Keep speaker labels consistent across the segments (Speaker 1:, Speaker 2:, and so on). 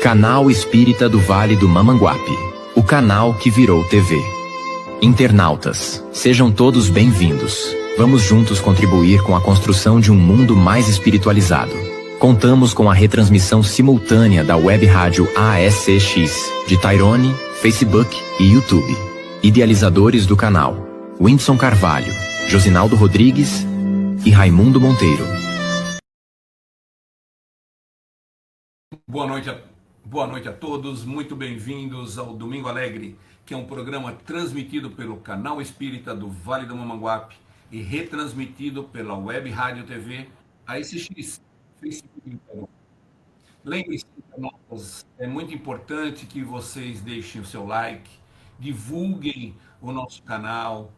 Speaker 1: Canal Espírita do Vale do Mamanguape, o canal que virou TV. Internautas, sejam todos bem-vindos. Vamos juntos contribuir com a construção de um mundo mais espiritualizado. Contamos com a retransmissão simultânea da web rádio ASCX, de Tairone, Facebook e YouTube. Idealizadores do canal: Whindersson Carvalho, Josinaldo Rodrigues e Raimundo Monteiro.
Speaker 2: Boa noite a todos, muito bem-vindos ao Domingo Alegre, que é um programa transmitido pelo Canal Espírita do Vale do Mamanguape e retransmitido pela Web Rádio TV ASCX, Facebook e Instagram. Lembre-se, é muito importante que vocês deixem o seu like, divulguem o nosso canal,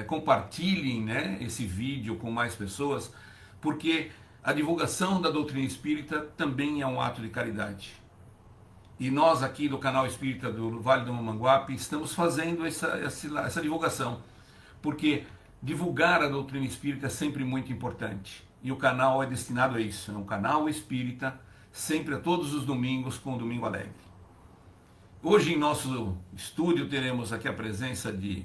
Speaker 2: compartilhem, né, esse vídeo com mais pessoas, porque a divulgação da doutrina espírita também é um ato de caridade. E nós aqui do Canal Espírita do Vale do Mamanguape estamos fazendo essa divulgação, porque divulgar a doutrina espírita é sempre muito importante. E o canal é destinado a isso, é um canal espírita, sempre a todos os domingos com o Domingo Alegre. Hoje em nosso estúdio teremos aqui a presença de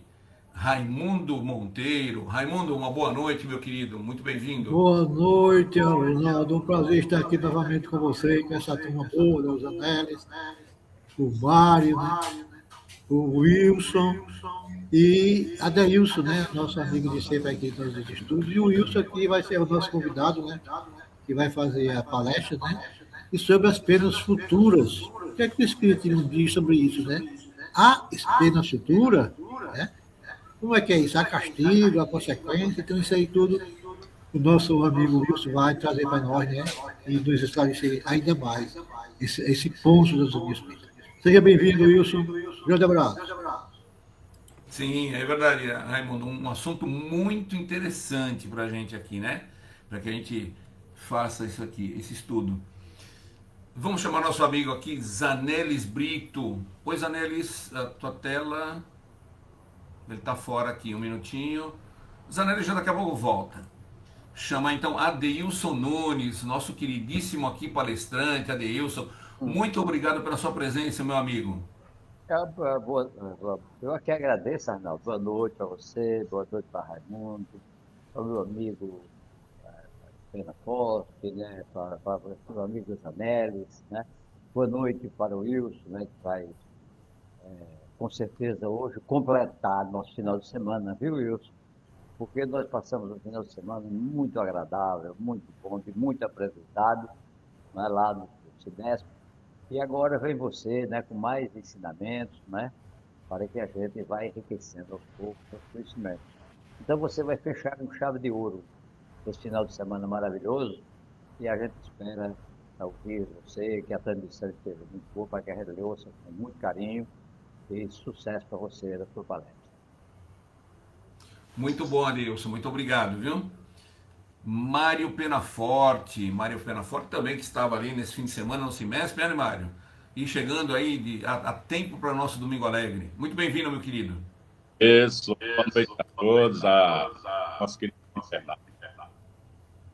Speaker 2: Raimundo Monteiro. Raimundo, uma boa noite, meu querido, muito bem-vindo.
Speaker 3: Boa noite, Ronaldo, um prazer estar aqui novamente com você, com essa turma boa, né, os Anélis, o Mário, né, o Wilson e a Deilson, né, nosso amigo de sempre aqui nos estudos, e o Wilson aqui vai ser o nosso convidado, né, que vai fazer a palestra, né, e sobre as penas futuras. O que é que o Espírito nos diz sobre isso, né? Há pena futura, né? Como é que é isso? Há castigo, há consequência, então isso aí tudo o nosso amigo Wilson vai trazer para nós, né? E nos esclarecer ainda mais esse ponto das doutrina espírita. Seja bem-vindo, Wilson. Grande abraço.
Speaker 2: Sim, é verdade, Raimundo. Um assunto muito interessante para a gente aqui, né? Para que a gente faça isso aqui, esse estudo. Vamos chamar nosso amigo aqui, Zanelis Brito. Oi, Zanelis, a tua tela... Ele está fora aqui, um minutinho. Zanelis já daqui a pouco volta. Chama então Adeilson Nunes, nosso queridíssimo aqui palestrante, Adeilson. Muito obrigado pela sua presença, meu amigo.
Speaker 4: Eu aqui agradeço, Arnaldo. Boa noite para você, boa noite para Raimundo, para o meu amigo Pena Forte, né, para o meu amigo Zanelis, né? Boa noite para o Wilson, né, que vai... com certeza hoje, completar nosso final de semana, viu, Wilson? Porque nós passamos um final de semana muito agradável, muito bom, de muito aprendizado, né, lá no Cidesp. E agora vem você, né, com mais ensinamentos, né, para que a gente vá enriquecendo aos poucos o conhecimento. Então você vai fechar com chave de ouro esse final de semana maravilhoso e a gente espera ouvir você, que a transmissão esteja muito boa, para que a gente ouça com muito carinho. E sucesso para você da sua palestra.
Speaker 2: Muito bom, Adeilson. Muito obrigado, viu? Mário Penaforte também, que estava ali nesse fim de semana no semestre, né, Mário? E chegando aí a tempo para o nosso Domingo Alegre. Muito bem-vindo, meu querido.
Speaker 5: Isso, boa noite a todos, a nosso querido internauta.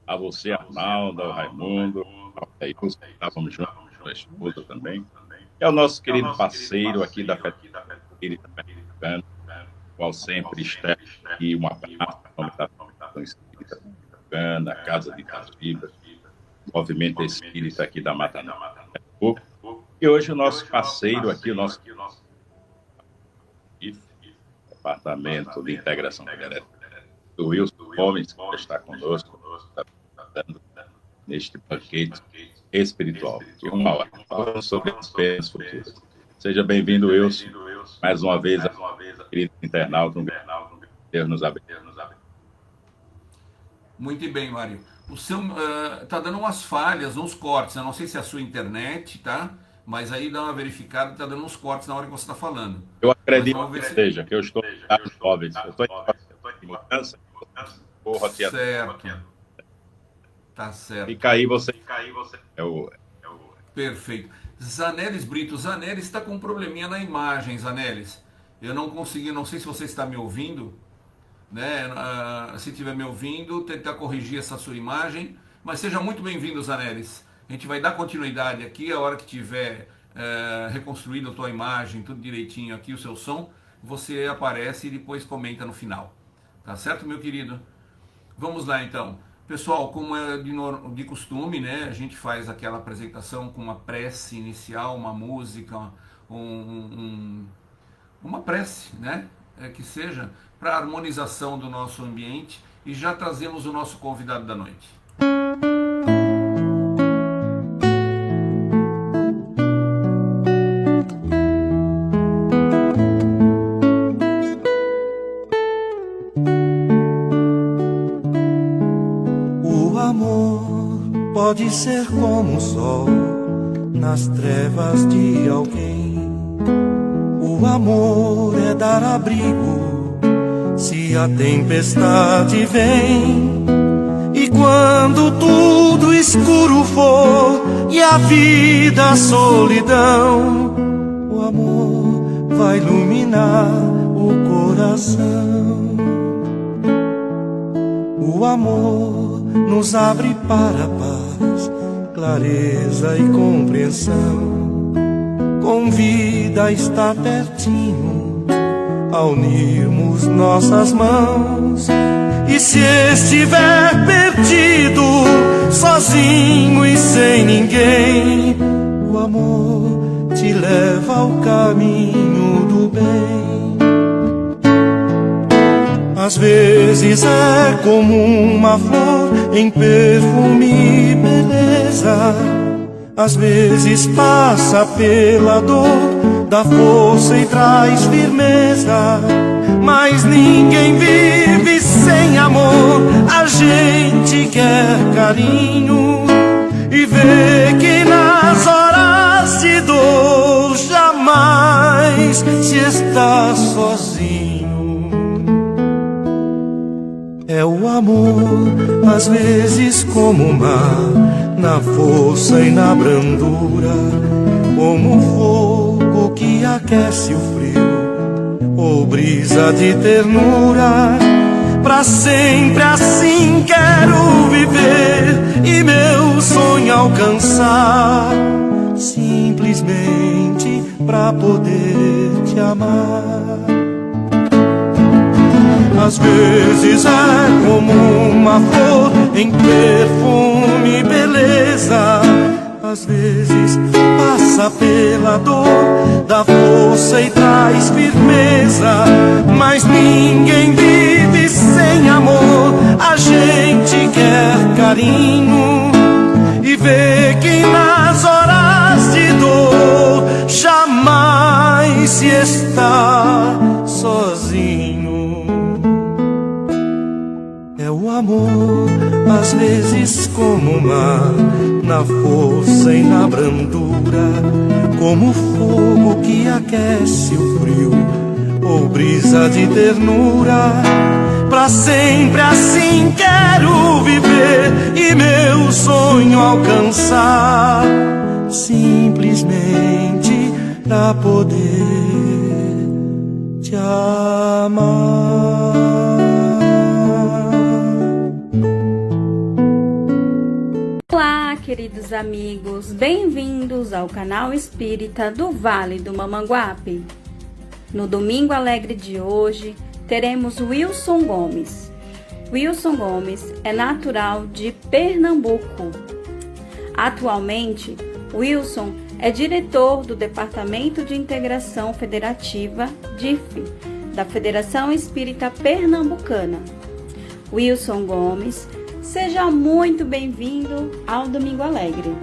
Speaker 5: A você, Arnaldo, ao Raimundo, ao Deilson, que estávamos juntos, a esposa também. É o nosso querido parceiro aqui da Fé Espírita Pernambucana, qual sempre está aqui, um abraço da Fé Espírita Pernambucana, a Casa de Itajubas, Movimento Espírita aqui da Mata Nova. E hoje o nosso parceiro aqui, o nosso Departamento de Integração Federal, do Wilson Gomes, que está conosco, neste banquete espiritual. E uma hora falando sobre as penas futuras. Seja bem-vindo, Wilson. Mais uma vez, querido internauta, Deus nos abençoe.
Speaker 2: Muito bem, Mário. O seu tá dando umas falhas, uns cortes. Eu não sei se é a sua internet, tá? Mas aí dá uma verificada, tá dando uns cortes na hora que você está falando.
Speaker 5: Eu acredito que seja, que eu estou em dados móveis. Eu estou em mudança, corro aqui.
Speaker 2: Certo. Tá certo.
Speaker 5: E cair você.
Speaker 2: Perfeito. Zanelis Brito. Zanelis está com um probleminha na imagem, Zanelis. Eu não consegui, não sei se você está me ouvindo, né? Se estiver me ouvindo, tentar corrigir essa sua imagem. Mas seja muito bem-vindo, Zanelis. A gente vai dar continuidade aqui, a hora que tiver reconstruído a tua imagem, tudo direitinho aqui, o seu som, você aparece e depois comenta no final. Tá certo, meu querido? Vamos lá, então. Pessoal, como é de costume, né, a gente faz aquela apresentação com uma prece inicial, uma música, uma prece, né, que seja para a harmonização do nosso ambiente, e já trazemos o nosso convidado da noite.
Speaker 6: Pode ser como o sol nas trevas de alguém. O amor é dar abrigo se a tempestade vem. E quando tudo escuro for e a vida a solidão, o amor vai iluminar o coração. O amor nos abre para a paz, clareza e compreensão. Convida a estar pertinho, a unirmos nossas mãos. E se estiver perdido, sozinho e sem ninguém, o amor te leva ao caminho do bem. Às vezes é como uma flor em perfume e beleza. Às vezes passa pela dor, dá força e traz firmeza. Mas ninguém vive sem amor. A gente quer carinho e vê que nas horas de dor jamais se está sozinho. É o amor, às vezes como o mar, na força e na brandura, como um fogo que aquece o frio, ou brisa de ternura. Pra sempre assim quero viver e meu sonho alcançar, simplesmente pra poder te amar. Às vezes é como uma flor em perfume e beleza. Às vezes passa pela dor, dá força e traz firmeza. Mas ninguém vive sem amor. A gente quer carinho e vê que nas horas de dor jamais se está sozinho. O amor, às vezes como o mar, na força e na brandura, como o fogo que aquece o frio, ou brisa de ternura. Pra sempre assim quero viver e meu sonho alcançar, simplesmente pra poder te amar.
Speaker 7: Olá, queridos amigos, bem-vindos ao canal Espírita do Vale do Mamanguape. No Domingo Alegre de hoje, teremos Wilson Gomes. Wilson Gomes é natural de Pernambuco. Atualmente, Wilson é diretor do Departamento de Integração Federativa, DIF, da Federação Espírita Pernambucana. Wilson Gomes, seja muito bem-vindo ao Domingo Alegre.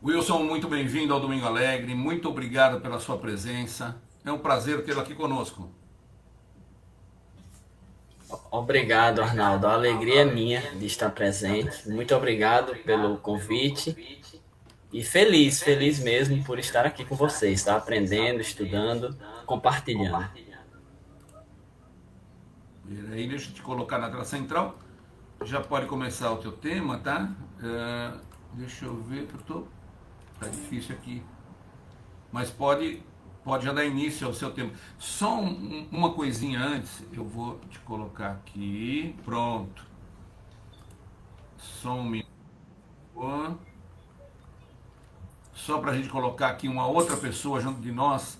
Speaker 2: Wilson, muito bem-vindo ao Domingo Alegre, muito obrigado pela sua presença. É um prazer tê-lo aqui conosco.
Speaker 8: Obrigado, Arnaldo. A alegria é minha de estar presente. Muito obrigado pelo convite. E feliz mesmo por estar aqui com vocês, tá? Aprendendo, estudando, compartilhando.
Speaker 2: E aí, deixa eu te colocar na tela central. já pode começar o teu tema, tá? Deixa eu ver, tá difícil aqui. Mas pode já dar início ao seu tema. Só uma coisinha antes, eu vou te colocar aqui. Pronto. Só um minuto. Só para a gente colocar aqui uma outra pessoa junto de nós.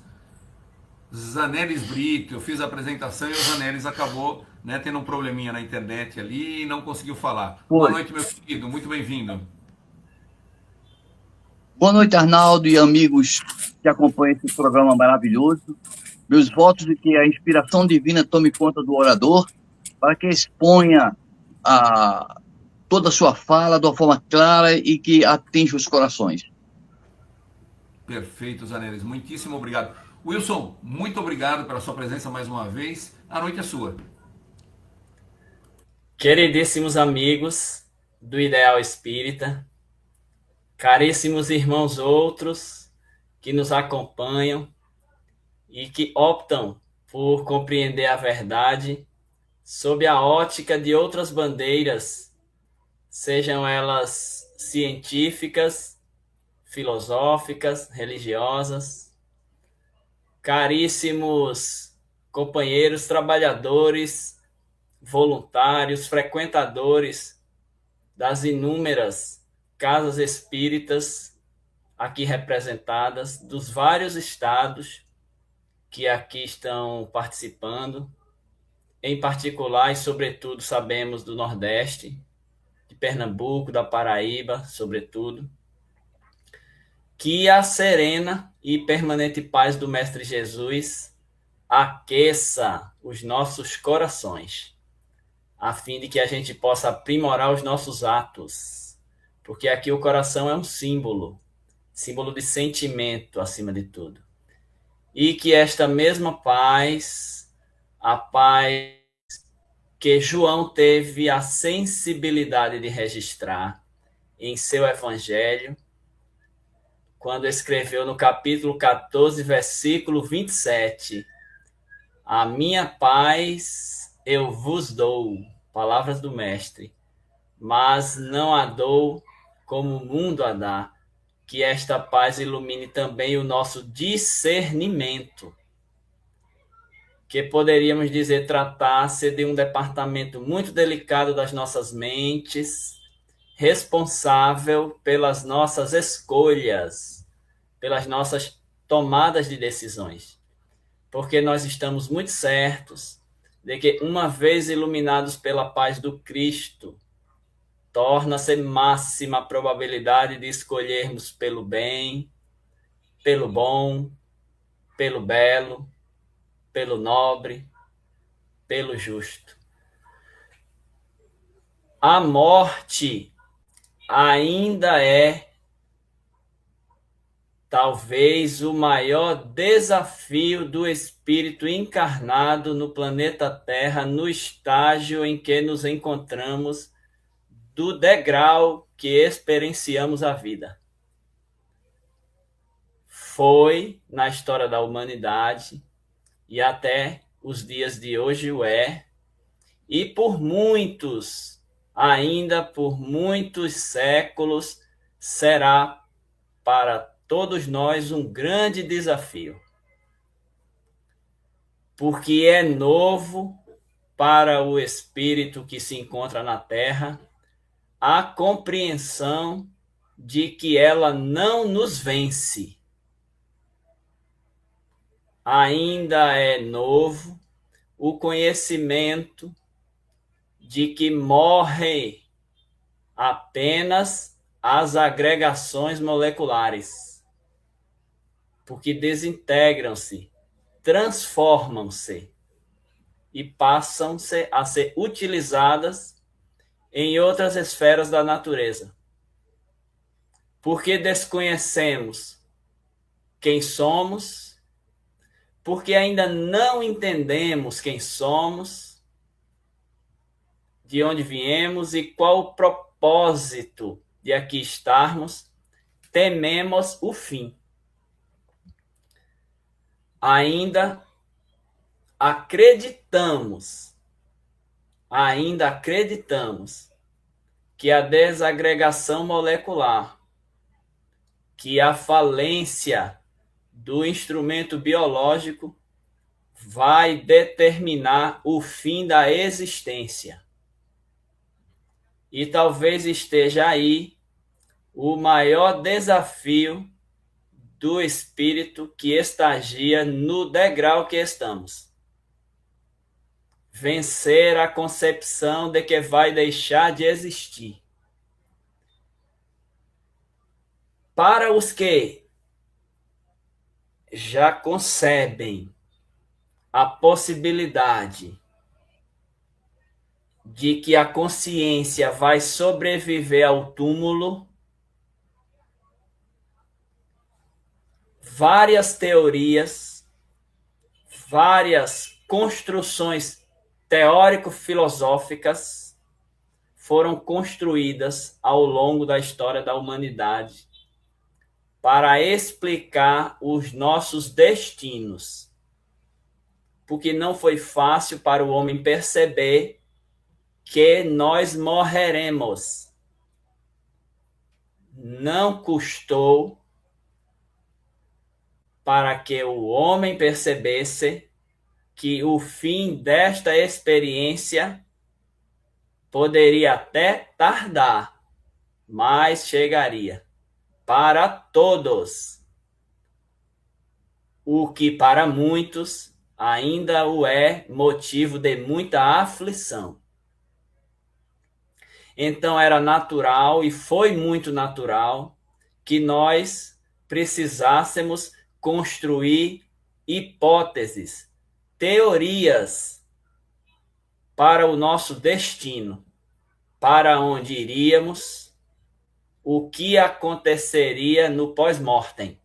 Speaker 2: Zanelis Brito, eu fiz a apresentação e o Zanelis acabou, né, tendo um probleminha na internet ali e não conseguiu falar. Boa noite, meu querido, muito bem-vindo.
Speaker 9: Boa noite, Arnaldo e amigos que acompanham esse programa maravilhoso. Meus votos de que a inspiração divina tome conta do orador para que exponha toda a sua fala de uma forma clara e que atinja os corações.
Speaker 2: Perfeito, Zanelis, muitíssimo obrigado. Wilson, muito obrigado pela sua presença mais uma vez. A noite é sua.
Speaker 8: Queridíssimos amigos do Ideal Espírita, caríssimos irmãos outros que nos acompanham e que optam por compreender a verdade sob a ótica de outras bandeiras, sejam elas científicas, filosóficas, religiosas. Caríssimos companheiros, trabalhadores, voluntários, frequentadores das inúmeras casas espíritas aqui representadas, dos vários estados que aqui estão participando, em particular e sobretudo sabemos do Nordeste, de Pernambuco, da Paraíba, sobretudo, que a serena e permanente paz do Mestre Jesus aqueça os nossos corações, a fim de que a gente possa aprimorar os nossos atos, porque aqui o coração é um símbolo de sentimento acima de tudo. E que esta mesma paz, a paz que João teve a sensibilidade de registrar em seu evangelho, quando escreveu no capítulo 14, versículo 27, a minha paz eu vos dou, palavras do Mestre, mas não a dou como o mundo a dá, que esta paz ilumine também o nosso discernimento, que poderíamos dizer tratar-se de um departamento muito delicado das nossas mentes, responsável pelas nossas escolhas, pelas nossas tomadas de decisões. Porque nós estamos muito certos de que, uma vez iluminados pela paz do Cristo, torna-se máxima a probabilidade de escolhermos pelo bem, pelo bom, pelo belo, pelo nobre, pelo justo. A morte ainda é talvez o maior desafio do espírito encarnado no planeta Terra, no estágio em que nos encontramos, do degrau que experienciamos a vida. Foi, na história da humanidade, e até os dias de hoje o é, e por muitos, ainda por muitos séculos, será para todos nós um grande desafio. Porque é novo para o espírito que se encontra na Terra a compreensão de que ela não nos vence. Ainda é novo o conhecimento de que morrem apenas as agregações moleculares, porque desintegram-se, transformam-se e passam-se a ser utilizadas em outras esferas da natureza. Porque desconhecemos quem somos, porque ainda não entendemos quem somos, de onde viemos e qual o propósito de aqui estarmos, tememos o fim. Ainda acreditamos ainda acreditamos que a desagregação molecular, que a falência do instrumento biológico vai determinar o fim da existência. E talvez esteja aí o maior desafio do espírito que estagia no degrau que estamos. Vencer a concepção de que vai deixar de existir. Para os que já concebem a possibilidade de que a consciência vai sobreviver ao túmulo, várias teorias, várias construções teórico-filosóficas foram construídas ao longo da história da humanidade para explicar os nossos destinos. Porque não foi fácil para o homem perceber que nós morreremos. Não custou para que o homem percebesse que o fim desta experiência poderia até tardar, mas chegaria para todos. O que para muitos ainda o é motivo de muita aflição. Então era natural, e foi muito natural, que nós precisássemos construir hipóteses, teorias para o nosso destino, para onde iríamos, o que aconteceria no pós-mortem.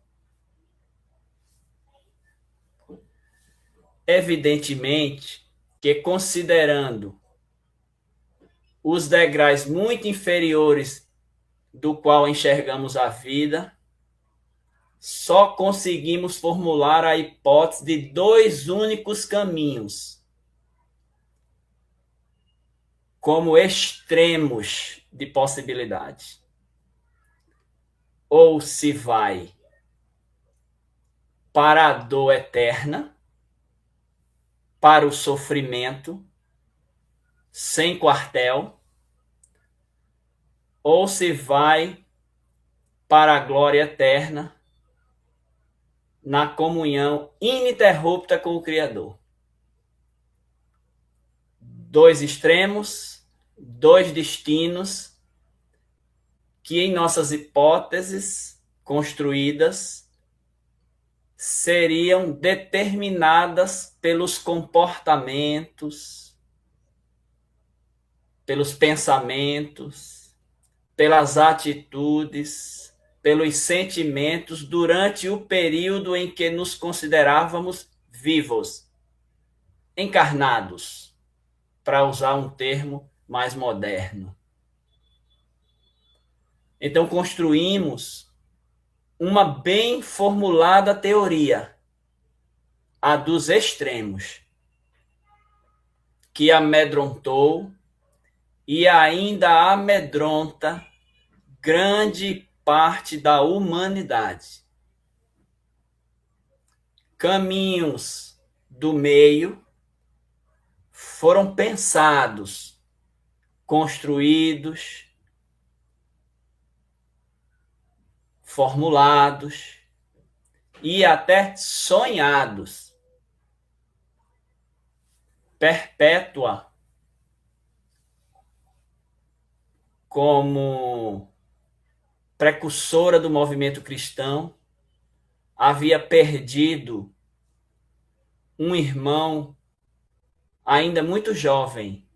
Speaker 8: Evidentemente que, considerando os degraus muito inferiores do qual enxergamos a vida, só conseguimos formular a hipótese de 2 únicos caminhos, como extremos de possibilidade. Ou se vai para a dor eterna, para o sofrimento, sem quartel, ou se vai para a glória eterna, na comunhão ininterrupta com o Criador. 2 extremos, 2 destinos, que em nossas hipóteses construídas seriam determinadas pelos comportamentos, pelos pensamentos, pelas atitudes, pelos sentimentos durante o período em que nos considerávamos vivos, encarnados, para usar um termo mais moderno. Então construímos uma bem formulada teoria, a dos extremos, que amedrontou e ainda amedronta grande parte da humanidade. Caminhos do meio foram pensados, construídos, formulados e até sonhados. Perpétua, como precursora do movimento cristão, havia perdido um irmão ainda muito jovem.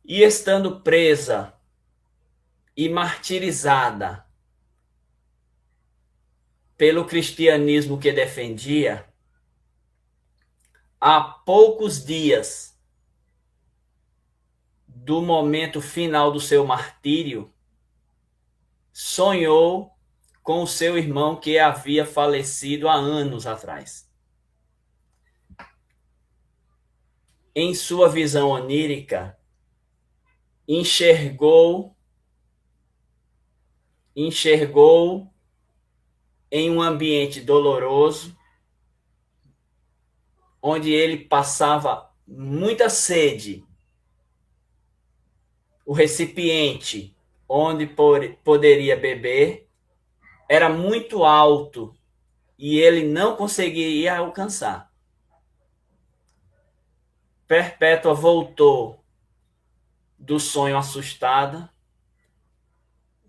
Speaker 8: E estando presa e martirizada pelo cristianismo que defendia, há poucos dias do momento final do seu martírio, sonhou com o seu irmão que havia falecido há anos atrás. em sua visão onírica, enxergou em um ambiente doloroso, onde ele passava muita sede. O recipiente onde poderia beber era muito alto e ele não conseguiria alcançar. Perpétua voltou do sonho assustada,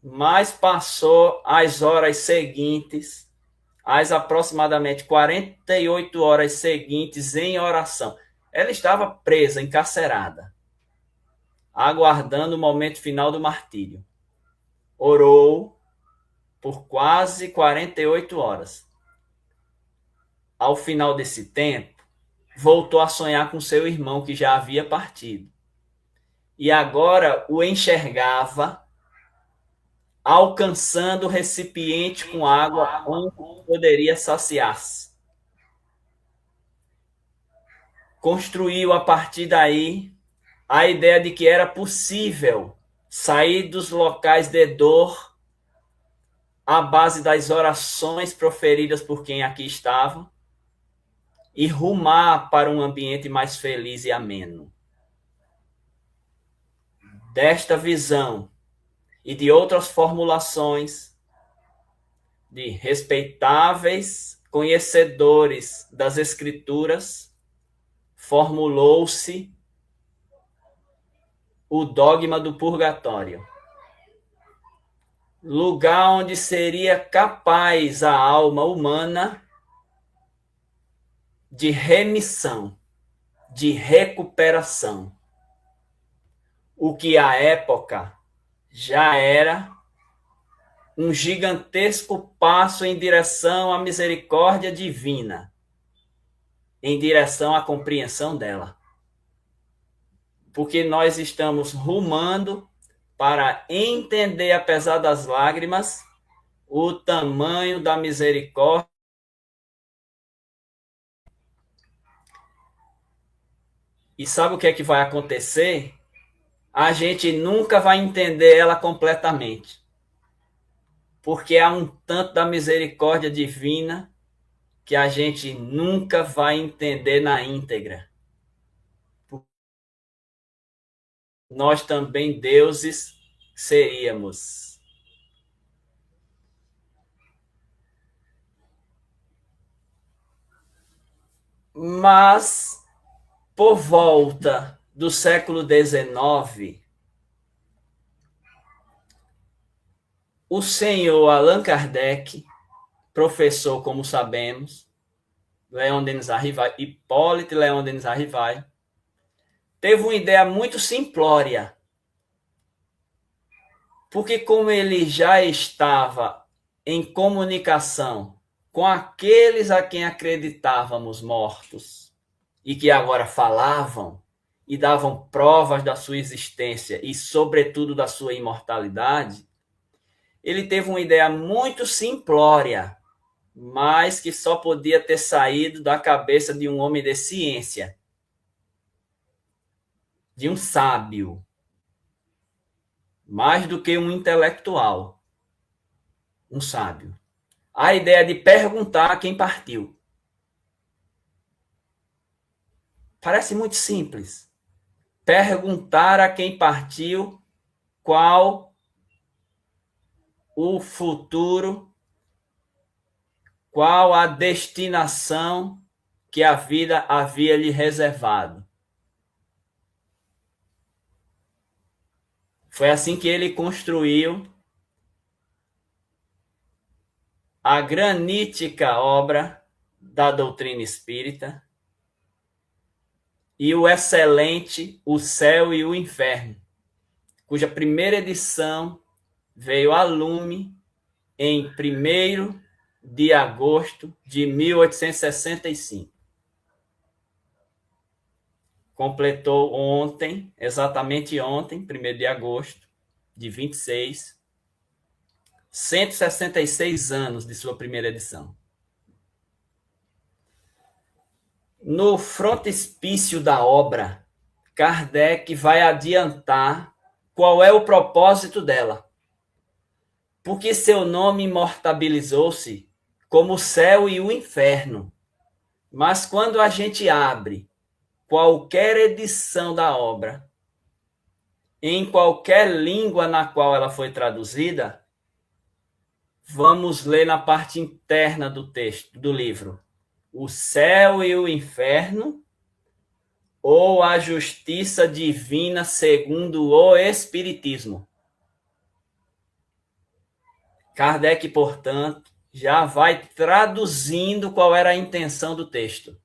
Speaker 8: mas passou as horas seguintes, as aproximadamente 48 horas seguintes em oração. Ela estava presa, encarcerada, aguardando o momento final do martírio. Orou por quase 48 horas. Ao final desse tempo, voltou a sonhar com seu irmão que já havia partido. E agora o enxergava alcançando o recipiente com água onde poderia saciar-se. Construiu a partir daí a ideia de que era possível sair dos locais de dor à base das orações proferidas por quem aqui estava e rumar para um ambiente mais feliz e ameno. Desta visão e de outras formulações de respeitáveis conhecedores das Escrituras, formulou-se o dogma do purgatório. Lugar onde seria capaz a alma humana de remissão, de recuperação. O que à época já era um gigantesco passo em direção à misericórdia divina, em direção à compreensão dela. Porque nós estamos rumando para entender, apesar das lágrimas, o tamanho da misericórdia. E sabe o que é que vai acontecer? A gente nunca vai entender ela completamente. Porque há um tanto da misericórdia divina que a gente nunca vai entender na íntegra. Nós também deuses seríamos. Mas, por volta do século XIX, o senhor Allan Kardec, professor, como sabemos, Leon Denis Arrivai, Hipólito Leon Denis Arrivai, teve uma ideia muito simplória. Porque como ele já estava em comunicação com aqueles a quem acreditávamos mortos e que agora falavam e davam provas da sua existência e, sobretudo, da sua imortalidade, ele teve uma ideia muito simplória, mas que só podia ter saído da cabeça de um homem de ciência, de um sábio, mais do que um intelectual, um sábio. A ideia de perguntar a quem partiu. Parece muito simples. Perguntar a quem partiu qual o futuro, qual a destinação que a vida havia lhe reservado. Foi assim que ele construiu a granítica obra da doutrina espírita e o excelente O Céu e o Inferno, cuja primeira edição veio a lume em 1º de agosto de 1865. Completou ontem, exatamente ontem, 1º de agosto de 26, 166 anos de sua primeira edição. No frontispício da obra, Kardec vai adiantar qual é o propósito dela. Porque seu nome imortabilizou-se como o céu e o inferno. Mas quando a gente abre qualquer edição da obra, em qualquer língua na qual ela foi traduzida, vamos ler na parte interna do texto, do livro, o céu e o inferno, ou a justiça divina segundo o Espiritismo. Kardec, portanto, já vai traduzindo qual era a intenção do texto.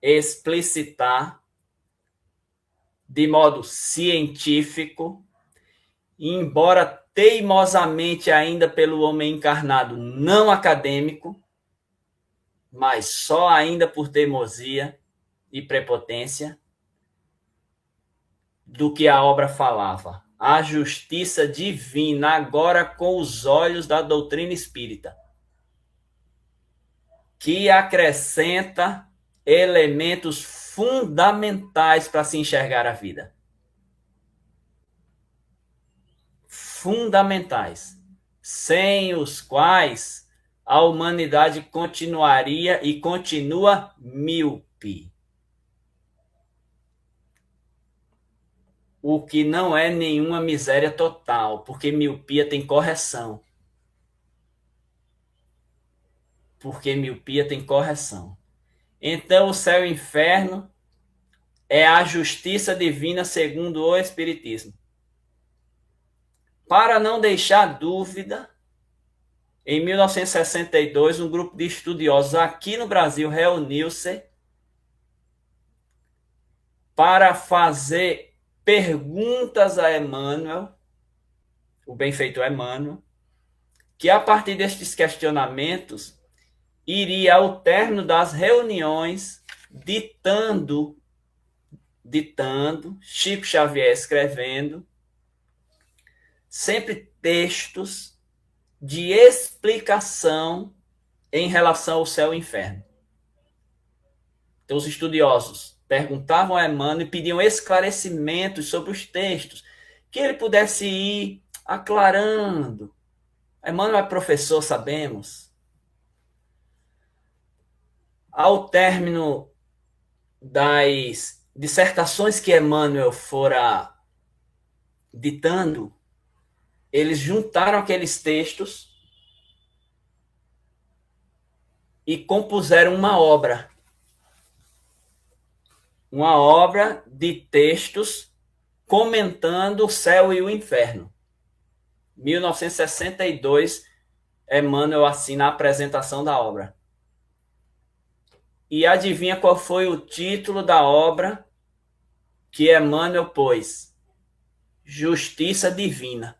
Speaker 8: Explicitar de modo científico, embora teimosamente ainda pelo homem encarnado não acadêmico, mas só ainda por teimosia e prepotência, do que a obra falava. A justiça divina, agora com os olhos da doutrina espírita, que acrescenta elementos fundamentais para se enxergar a vida. Fundamentais, sem os quais a humanidade continuaria e continua míope. O que não é nenhuma miséria total, porque miopia tem correção. Então, o céu e o inferno é a justiça divina segundo o Espiritismo. Para não deixar dúvida, em 1962, um grupo de estudiosos aqui no Brasil reuniu-se para fazer perguntas a Emmanuel, o benfeitor Emmanuel, que a partir destes questionamentos iria ao término das reuniões ditando, Chico Xavier escrevendo, sempre textos de explicação em relação ao céu e inferno. Então, os estudiosos perguntavam a Emmanuel e pediam esclarecimentos sobre os textos, que ele pudesse ir aclarando. Emmanuel é professor, sabemos. Ao término das dissertações que Emmanuel fora ditando, eles juntaram aqueles textos e compuseram uma obra de textos comentando o céu e o inferno. 1962, Emmanuel assina a apresentação da obra. E adivinha qual foi o título da obra que Emmanuel pôs? Justiça Divina.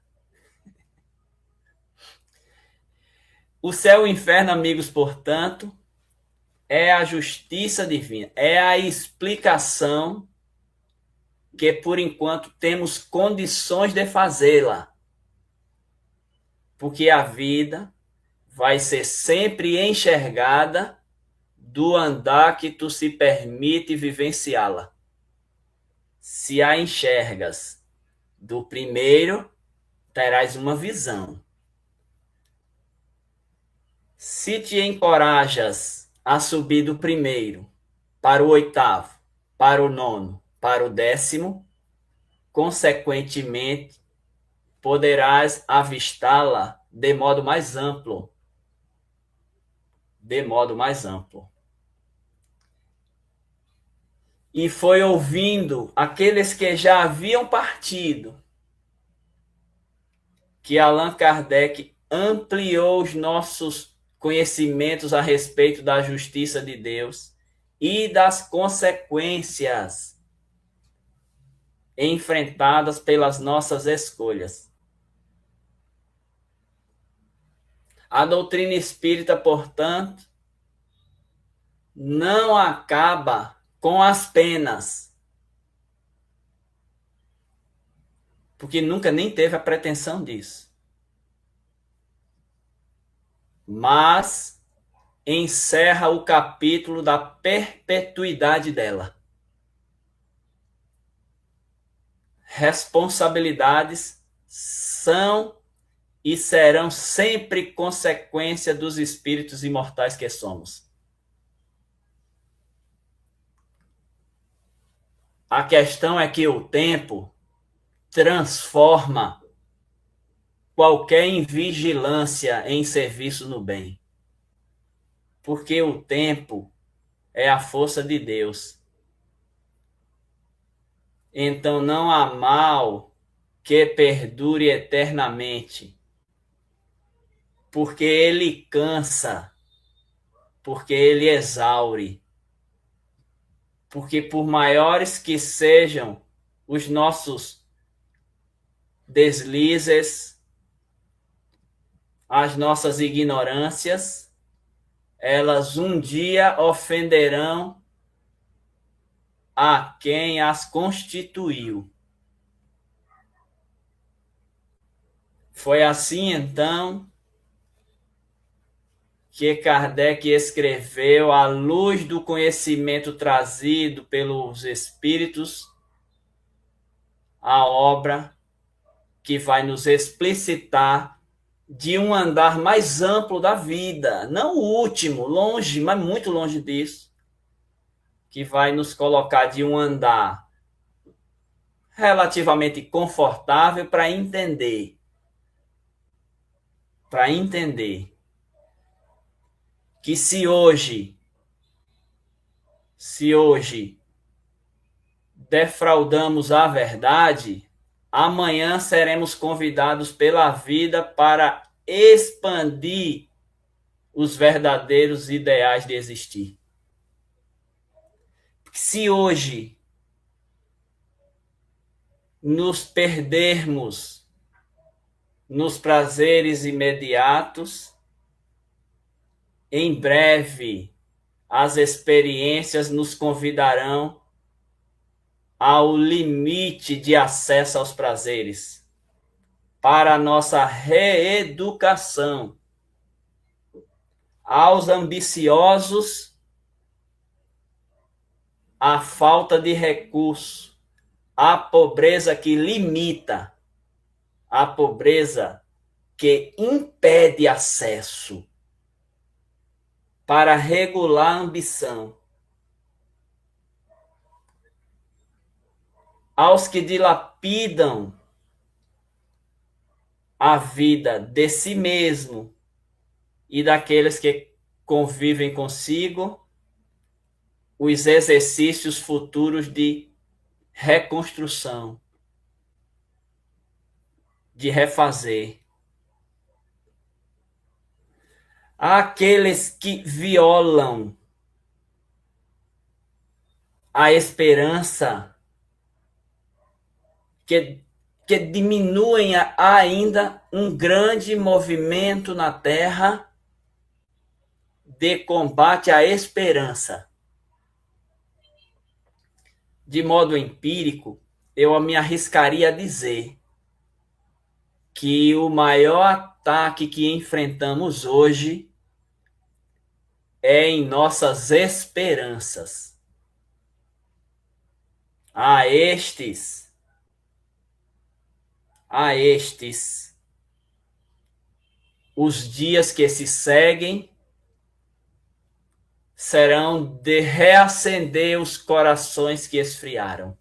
Speaker 8: O céu e o inferno, amigos, portanto, é a justiça divina, é a explicação que, por enquanto, temos condições de fazê-la. Porque a vida vai ser sempre enxergada do andar que tu se permite vivenciá-la. Se a enxergas do primeiro, terás uma visão. Se te encorajas a subir do primeiro para o oitavo, para o nono, para o 10º, consequentemente, poderás avistá-la de modo mais amplo. E foi ouvindo aqueles que já haviam partido que Allan Kardec ampliou os nossos conhecimentos a respeito da justiça de Deus e das consequências enfrentadas pelas nossas escolhas. A doutrina espírita, portanto, não acaba com as penas, porque nunca nem teve a pretensão disso. Mas encerra o capítulo da perpetuidade dela. Responsabilidades são e serão sempre consequência dos espíritos imortais que somos. A questão é que o tempo transforma qualquer invigilância em serviço no bem. Porque o tempo é a força de Deus. Então não há mal que perdure eternamente. Porque ele cansa, porque ele exaure. Porque por maiores que sejam os nossos deslizes, as nossas ignorâncias, elas um dia ofenderão a quem as constituiu. Foi assim, então, que Kardec escreveu, à luz do conhecimento trazido pelos espíritos, a obra que vai nos explicitar de um andar mais amplo da vida, não o último, longe, mas muito longe disso, que vai nos colocar de um andar relativamente confortável para entender que se hoje defraudamos a verdade, amanhã seremos convidados pela vida para expandir os verdadeiros ideais de existir. Se hoje nos perdermos nos prazeres imediatos, em breve as experiências nos convidarão ao limite de acesso aos prazeres, para a nossa reeducação. Aos ambiciosos, a falta de recurso, a pobreza que limita, a pobreza que impede acesso, para regular a ambição. Aos que dilapidam a vida de si mesmo e daqueles que convivem consigo, os exercícios futuros de reconstrução, de refazer. Aqueles que violam a esperança, que diminuem ainda um grande movimento na Terra de combate à esperança. De modo empírico, eu me arriscaria a dizer que o maior ataque que enfrentamos hoje é em nossas esperanças. A estes, os dias que se seguem serão de reacender os corações que esfriaram.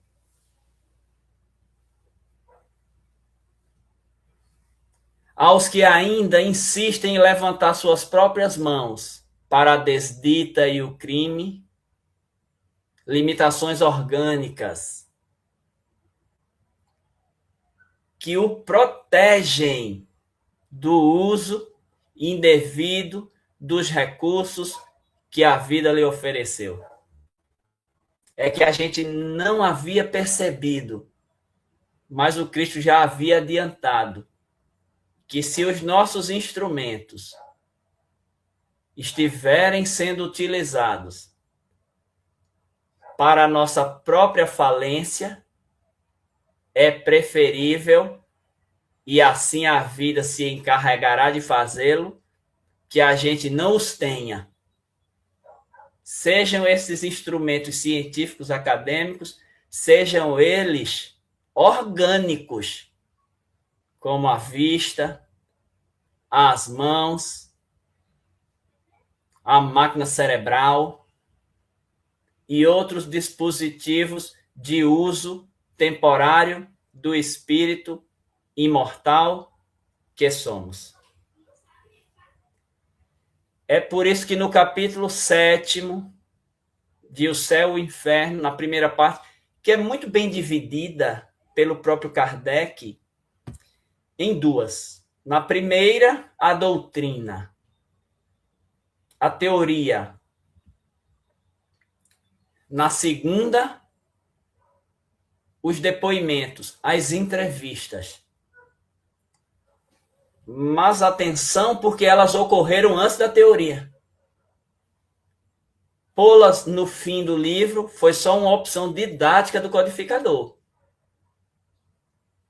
Speaker 8: Aos que ainda insistem em levantar suas próprias mãos para a desdita e o crime, limitações orgânicas que o protegem do uso indevido dos recursos que a vida lhe ofereceu. É que a gente não havia percebido, mas o Cristo já havia adiantado que se os nossos instrumentos estiverem sendo utilizados para a nossa própria falência, é preferível, e assim a vida se encarregará de fazê-lo, que a gente não os tenha, sejam esses instrumentos científicos, acadêmicos, sejam eles orgânicos, como a vista, as mãos, a máquina cerebral e outros dispositivos de uso temporário do espírito imortal que somos. É por isso que no capítulo 7º de O Céu e o Inferno, na primeira parte, que é muito bem dividida pelo próprio Kardec em duas. Na primeira, a doutrina, a teoria. Na segunda, os depoimentos, as entrevistas. Mas atenção, porque elas ocorreram antes da teoria. Pô-las no fim do livro foi só uma opção didática do codificador.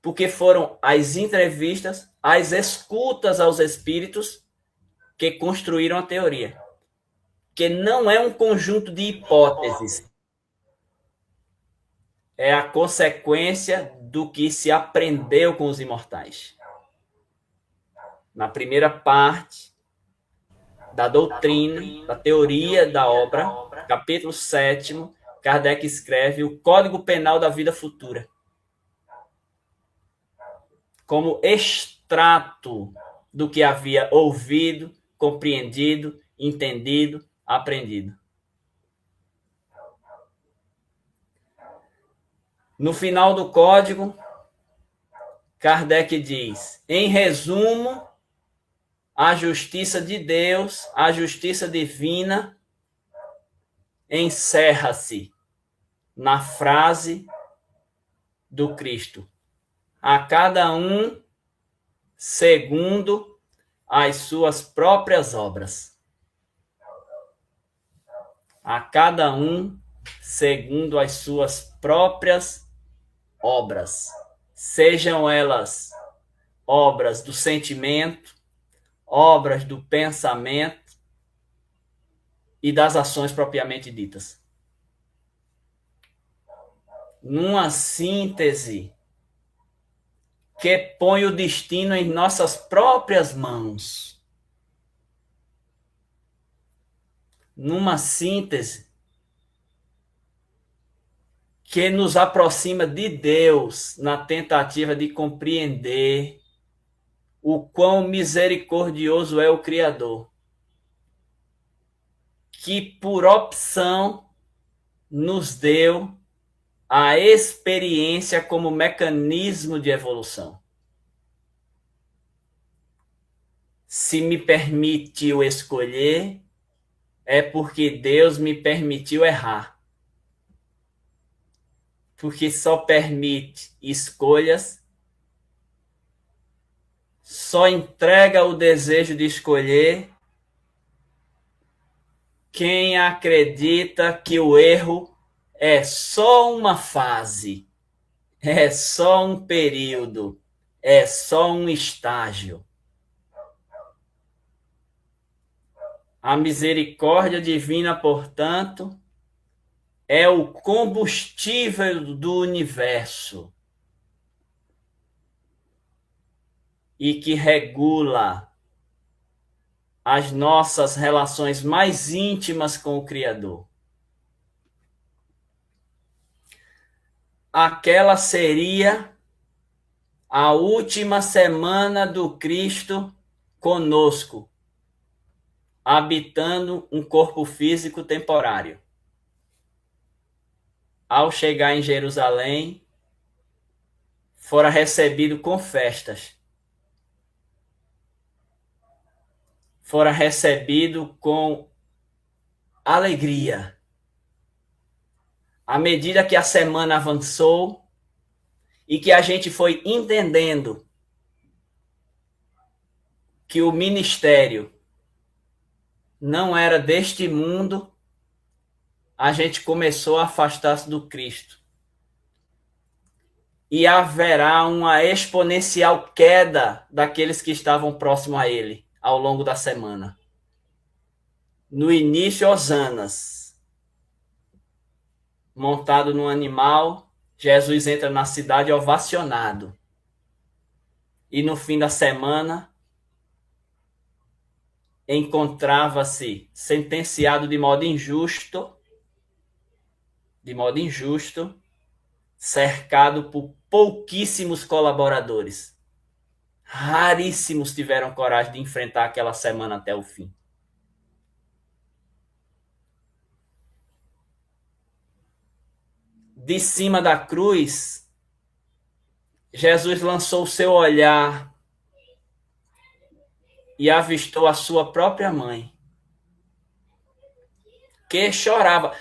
Speaker 8: Porque foram as entrevistas, as escutas aos espíritos que construíram a teoria. Que não é um conjunto de hipóteses. É a consequência do que se aprendeu com os imortais. Na primeira parte da doutrina, da teoria da obra, capítulo 7º, Kardec escreve o Código Penal da Vida Futura, como extrato do que havia ouvido, compreendido, entendido, aprendido. No final do código, Kardec diz, em resumo, a justiça de Deus, a justiça divina, encerra-se na frase do Cristo. A cada um segundo as suas próprias obras. A cada um segundo as suas próprias obras. Sejam elas obras do sentimento, obras do pensamento e das ações propriamente ditas. Numa síntese que põe o destino em nossas próprias mãos. Numa síntese que nos aproxima de Deus na tentativa de compreender o quão misericordioso é o Criador, que por opção nos deu a experiência como mecanismo de evolução. Se me permitiu escolher, é porque Deus me permitiu errar. Porque só permite escolhas, só entrega o desejo de escolher quem acredita que o erro é só uma fase, é só um período, é só um estágio. A misericórdia divina, portanto, é o combustível do universo e que regula as nossas relações mais íntimas com o Criador. Aquela seria a última semana do Cristo conosco, habitando um corpo físico temporário. Ao chegar em Jerusalém, fora recebido com festas. Fora recebido com alegria. À medida que a semana avançou e que a gente foi entendendo que o ministério não era deste mundo, a gente começou a afastar-se do Cristo. E haverá uma exponencial queda daqueles que estavam próximos a ele ao longo da semana. No início, hosanas. montado num animal, Jesus entra na cidade ovacionado. E no fim da semana, encontrava-se sentenciado de modo injusto, cercado por pouquíssimos colaboradores. Raríssimos tiveram coragem de enfrentar aquela semana até o fim. De cima da cruz, Jesus lançou o seu olhar e avistou a sua própria mãe, que chorava,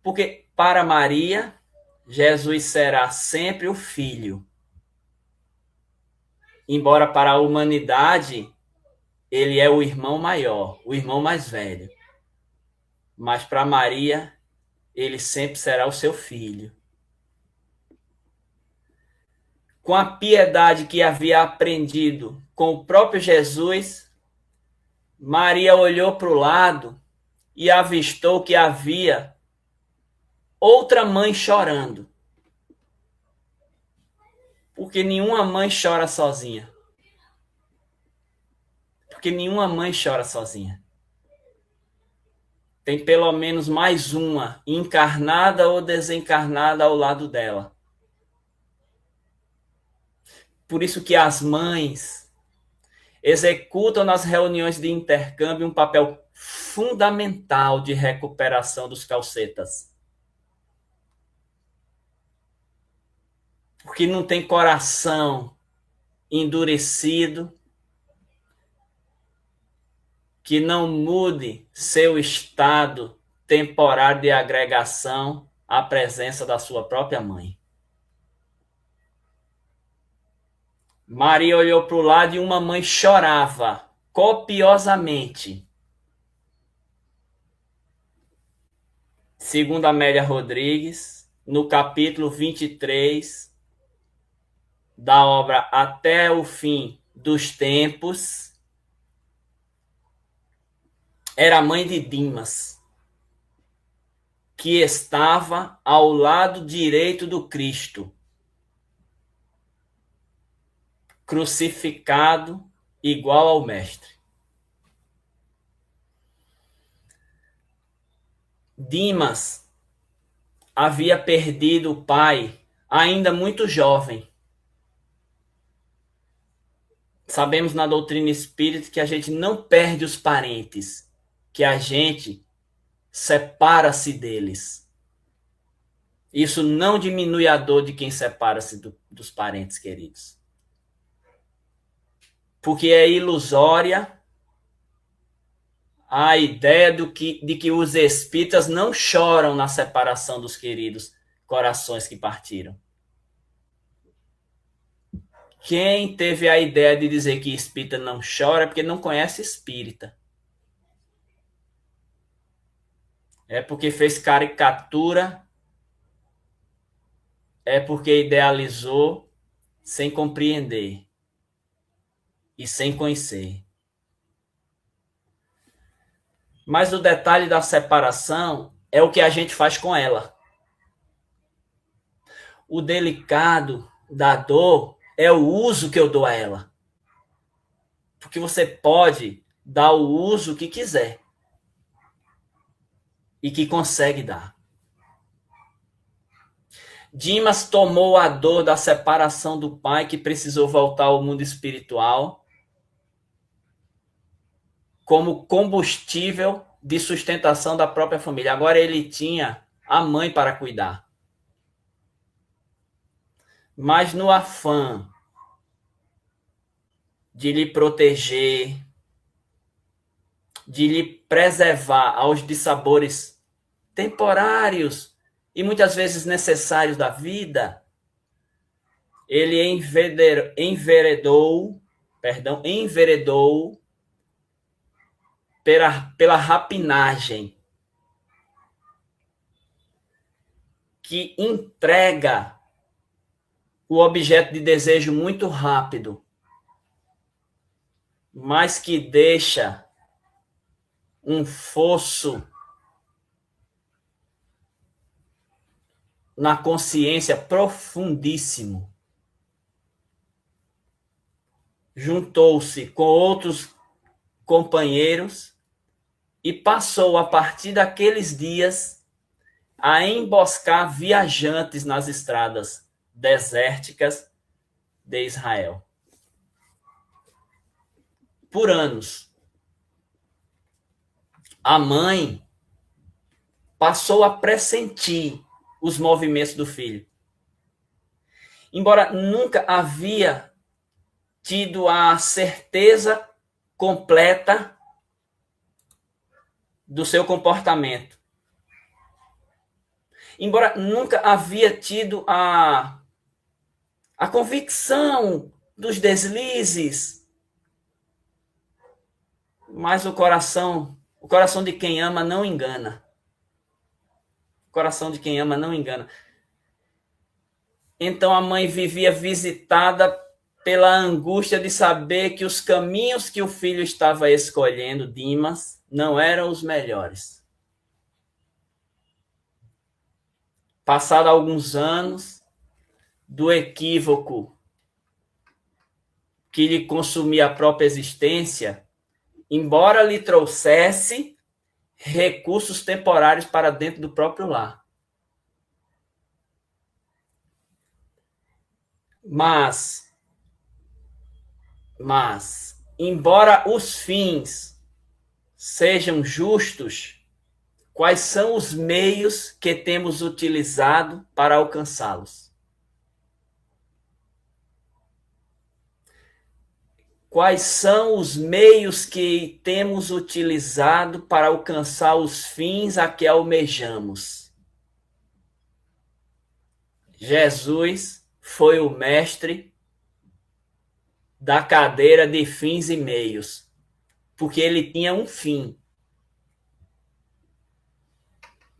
Speaker 8: porque para Maria, Jesus será sempre o filho. Embora para a humanidade, ele é o irmão maior, o irmão mais velho. Mas para Maria, ele sempre será o seu filho. Com a piedade que havia aprendido com o próprio Jesus, Maria olhou para o lado e avistou que havia outra mãe chorando. Porque nenhuma mãe chora sozinha. Tem pelo menos mais uma, encarnada ou desencarnada, ao lado dela. Por isso que as mães executam nas reuniões de intercâmbio um papel fundamental de recuperação dos calcetas. Porque não tem coração endurecido que não mude seu estado temporário de agregação à presença da sua própria mãe. Maria olhou para o lado e uma mãe chorava copiosamente. Segundo Amélia Rodrigues, no capítulo 23 da obra Até o Fim dos Tempos, era a mãe de Dimas, que estava ao lado direito do Cristo, crucificado igual ao Mestre. Dimas havia perdido o pai ainda muito jovem. Sabemos na doutrina espírita que a gente não perde os parentes, que a gente separa-se deles. Isso não diminui a dor de quem separa-se dos parentes queridos. Porque é ilusória a ideia de que os espíritas não choram na separação dos queridos corações que partiram. Quem teve a ideia de dizer que espírita não chora é porque não conhece espírita. É porque fez caricatura, é porque idealizou sem compreender e sem conhecer. Mas o detalhe da separação é o que a gente faz com ela. O delicado da dor é o uso que eu dou a ela. Porque você pode dar o uso que quiser. E que consegue dar. Dimas tomou a dor da separação do pai, que precisou voltar ao mundo espiritual, como combustível de sustentação da própria família. Agora ele tinha a mãe para cuidar. Mas no afã de lhe proteger, de lhe preservar aos dissabores temporários e muitas vezes necessários da vida, ele enveredou pela rapinagem, que entrega o objeto de desejo muito rápido, mas que deixa um fosso na consciência profundíssimo. Juntou-se com outros companheiros e passou, a partir daqueles dias, a emboscar viajantes nas estradas desérticas de Israel. Por anos. A mãe passou a pressentir os movimentos do filho. Embora nunca havia tido a certeza completa do seu comportamento. Embora nunca havia tido a convicção dos deslizes, mas o coração de quem ama não engana. O coração de quem ama não engana. Então a mãe vivia visitada pela angústia de saber que os caminhos que o filho estava escolhendo, Dimas, não eram os melhores. Passado alguns anos do equívoco que lhe consumia a própria existência, embora lhe trouxesse recursos temporários para dentro do próprio lar. Mas, embora os fins sejam justos, quais são os meios que temos utilizado para alcançá-los? Quais são os meios que temos utilizado para alcançar os fins a que almejamos? Jesus foi o mestre da cadeira de fins e meios, porque ele tinha um fim,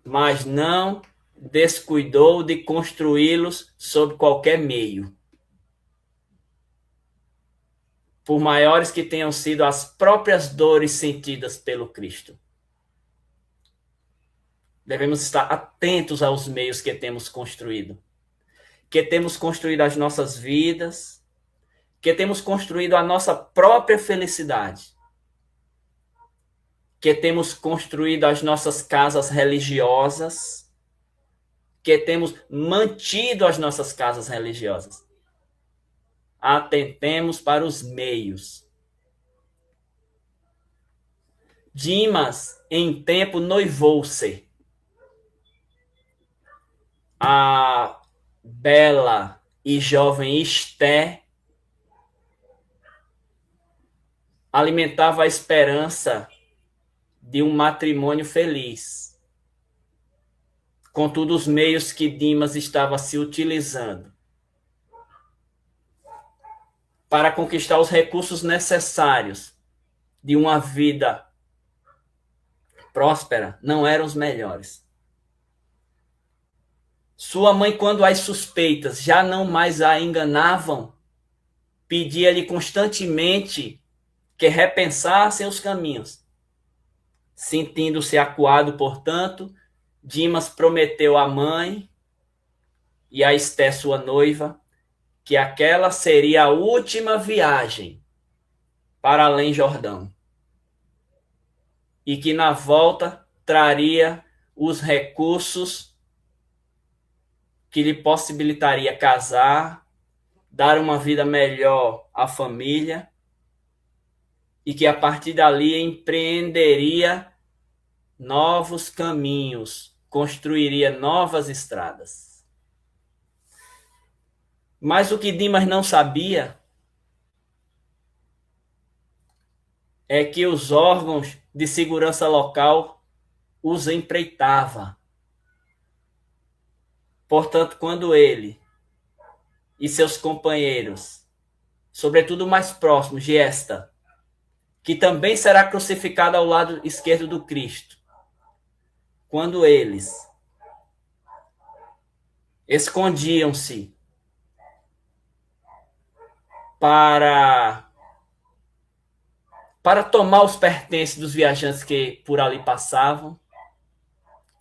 Speaker 8: mas não descuidou de construí-los sob qualquer meio. Por maiores que tenham sido as próprias dores sentidas pelo Cristo. Devemos estar atentos aos meios que temos construído. Que temos construído as nossas vidas, que temos construído a nossa própria felicidade, que temos construído as nossas casas religiosas, que temos mantido as nossas casas religiosas. Atentemos para os meios. Dimas, em tempo, noivou-se. A bela e jovem Esté alimentava a esperança de um matrimônio feliz. Contudo, os meios que Dimas estava se utilizando para conquistar os recursos necessários de uma vida próspera não eram os melhores. Sua mãe, quando as suspeitas já não mais a enganavam, pedia-lhe constantemente que repensasse seus caminhos. Sentindo-se acuado, portanto, Dimas prometeu à mãe e a Esté, sua noiva, que aquela seria a última viagem para além Jordão e que na volta traria os recursos que lhe possibilitaria casar, dar uma vida melhor à família e que a partir dali empreenderia novos caminhos, construiria novas estradas. Mas o que Dimas não sabia é que os órgãos de segurança local os empreitavam. Portanto, quando ele e seus companheiros, sobretudo mais próximos, Giesta, que também será crucificado ao lado esquerdo do Cristo, quando eles escondiam-se para tomar os pertences dos viajantes que por ali passavam,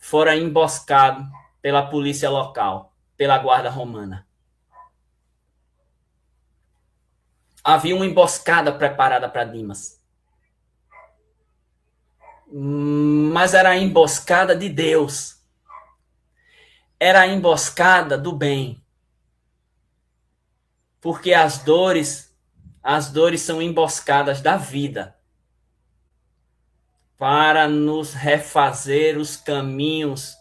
Speaker 8: fora emboscado pela polícia local, pela guarda romana. Havia uma emboscada preparada para Dimas. Mas era a emboscada de Deus. Era a emboscada do bem. Porque as dores são emboscadas da vida para nos refazer os caminhos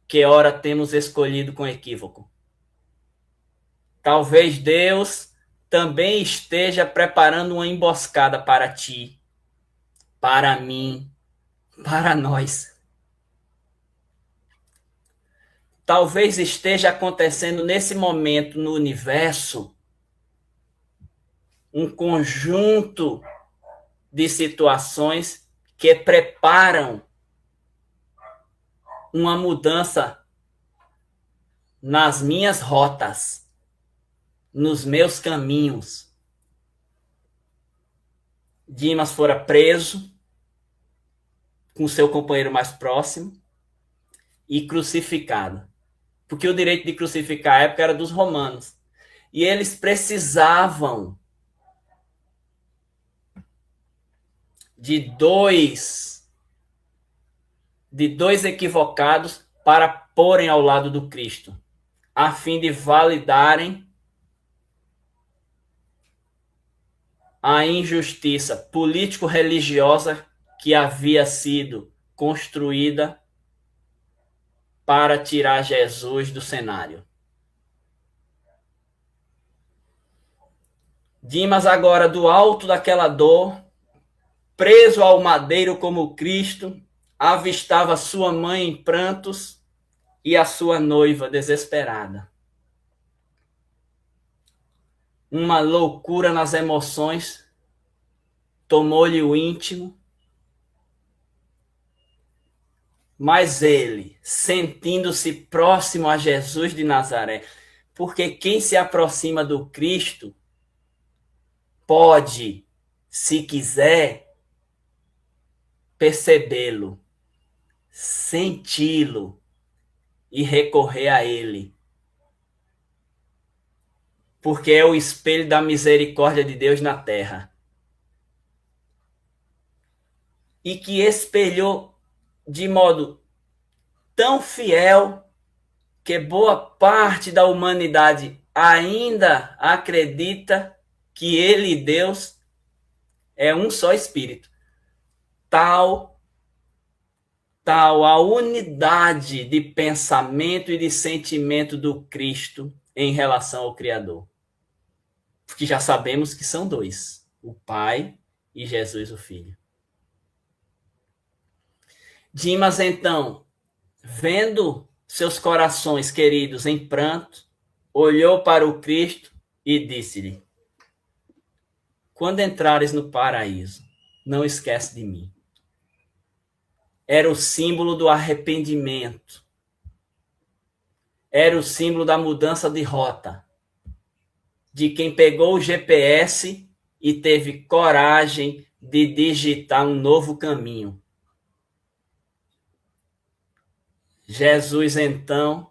Speaker 8: que ora temos escolhido com equívoco. Talvez Deus também esteja preparando uma emboscada para ti, para mim, para nós. Talvez esteja acontecendo nesse momento no universo um conjunto de situações que preparam uma mudança nas minhas rotas, nos meus caminhos. Dimas fora preso com seu companheiro mais próximo e crucificado. Porque o direito de crucificar à época era dos romanos. E eles precisavam de dois equivocados para porem ao lado do Cristo, a fim de validarem a injustiça político-religiosa que havia sido construída para tirar Jesus do cenário. Dimas agora, do alto daquela dor, preso ao madeiro como Cristo, avistava sua mãe em prantos e a sua noiva desesperada. Uma loucura nas emoções tomou-lhe o íntimo, mas ele, sentindo-se próximo a Jesus de Nazaré, porque quem se aproxima do Cristo pode, se quiser, percebê-lo, senti-lo e recorrer a ele. Porque é o espelho da misericórdia de Deus na terra. E que espelhou de modo tão fiel que boa parte da humanidade ainda acredita que ele e Deus é um só espírito. Tal a unidade de pensamento e de sentimento do Cristo em relação ao Criador. Porque já sabemos que são dois, o Pai e Jesus, o Filho. Dimas, então, vendo seus corações queridos em pranto, olhou para o Cristo e disse-lhe: quando entrares no paraíso, não esquece de mim. Era o símbolo do arrependimento. Era o símbolo da mudança de rota. De quem pegou o GPS e teve coragem de digitar um novo caminho. Jesus, então,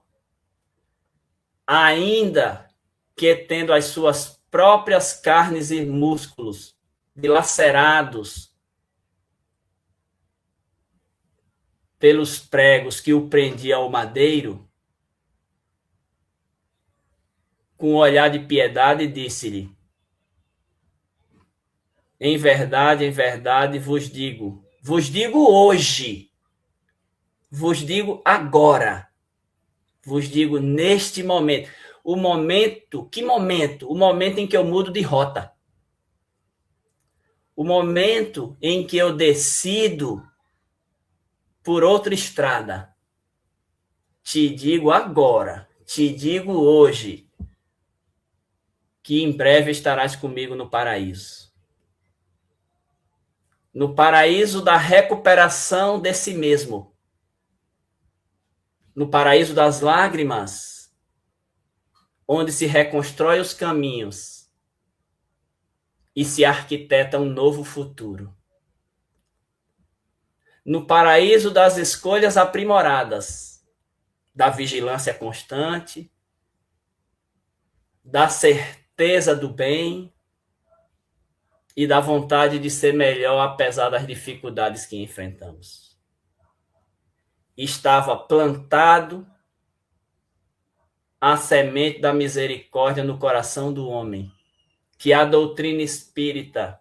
Speaker 8: ainda que tendo as suas próprias carnes e músculos dilacerados pelos pregos que o prendiam ao madeiro, com um olhar de piedade, disse-lhe: em verdade vos digo hoje, vos digo agora, vos digo neste momento. O momento, que momento? O momento em que eu mudo de rota. O momento em que eu decido por outra estrada. Te digo agora, te digo hoje, que em breve estarás comigo no paraíso. No paraíso da recuperação de si mesmo. No paraíso das lágrimas, onde se reconstrói os caminhos e se arquiteta um novo futuro. No paraíso das escolhas aprimoradas, da vigilância constante, da certeza do bem e da vontade de ser melhor apesar das dificuldades que enfrentamos. Estava plantado a semente da misericórdia no coração do homem, que a doutrina espírita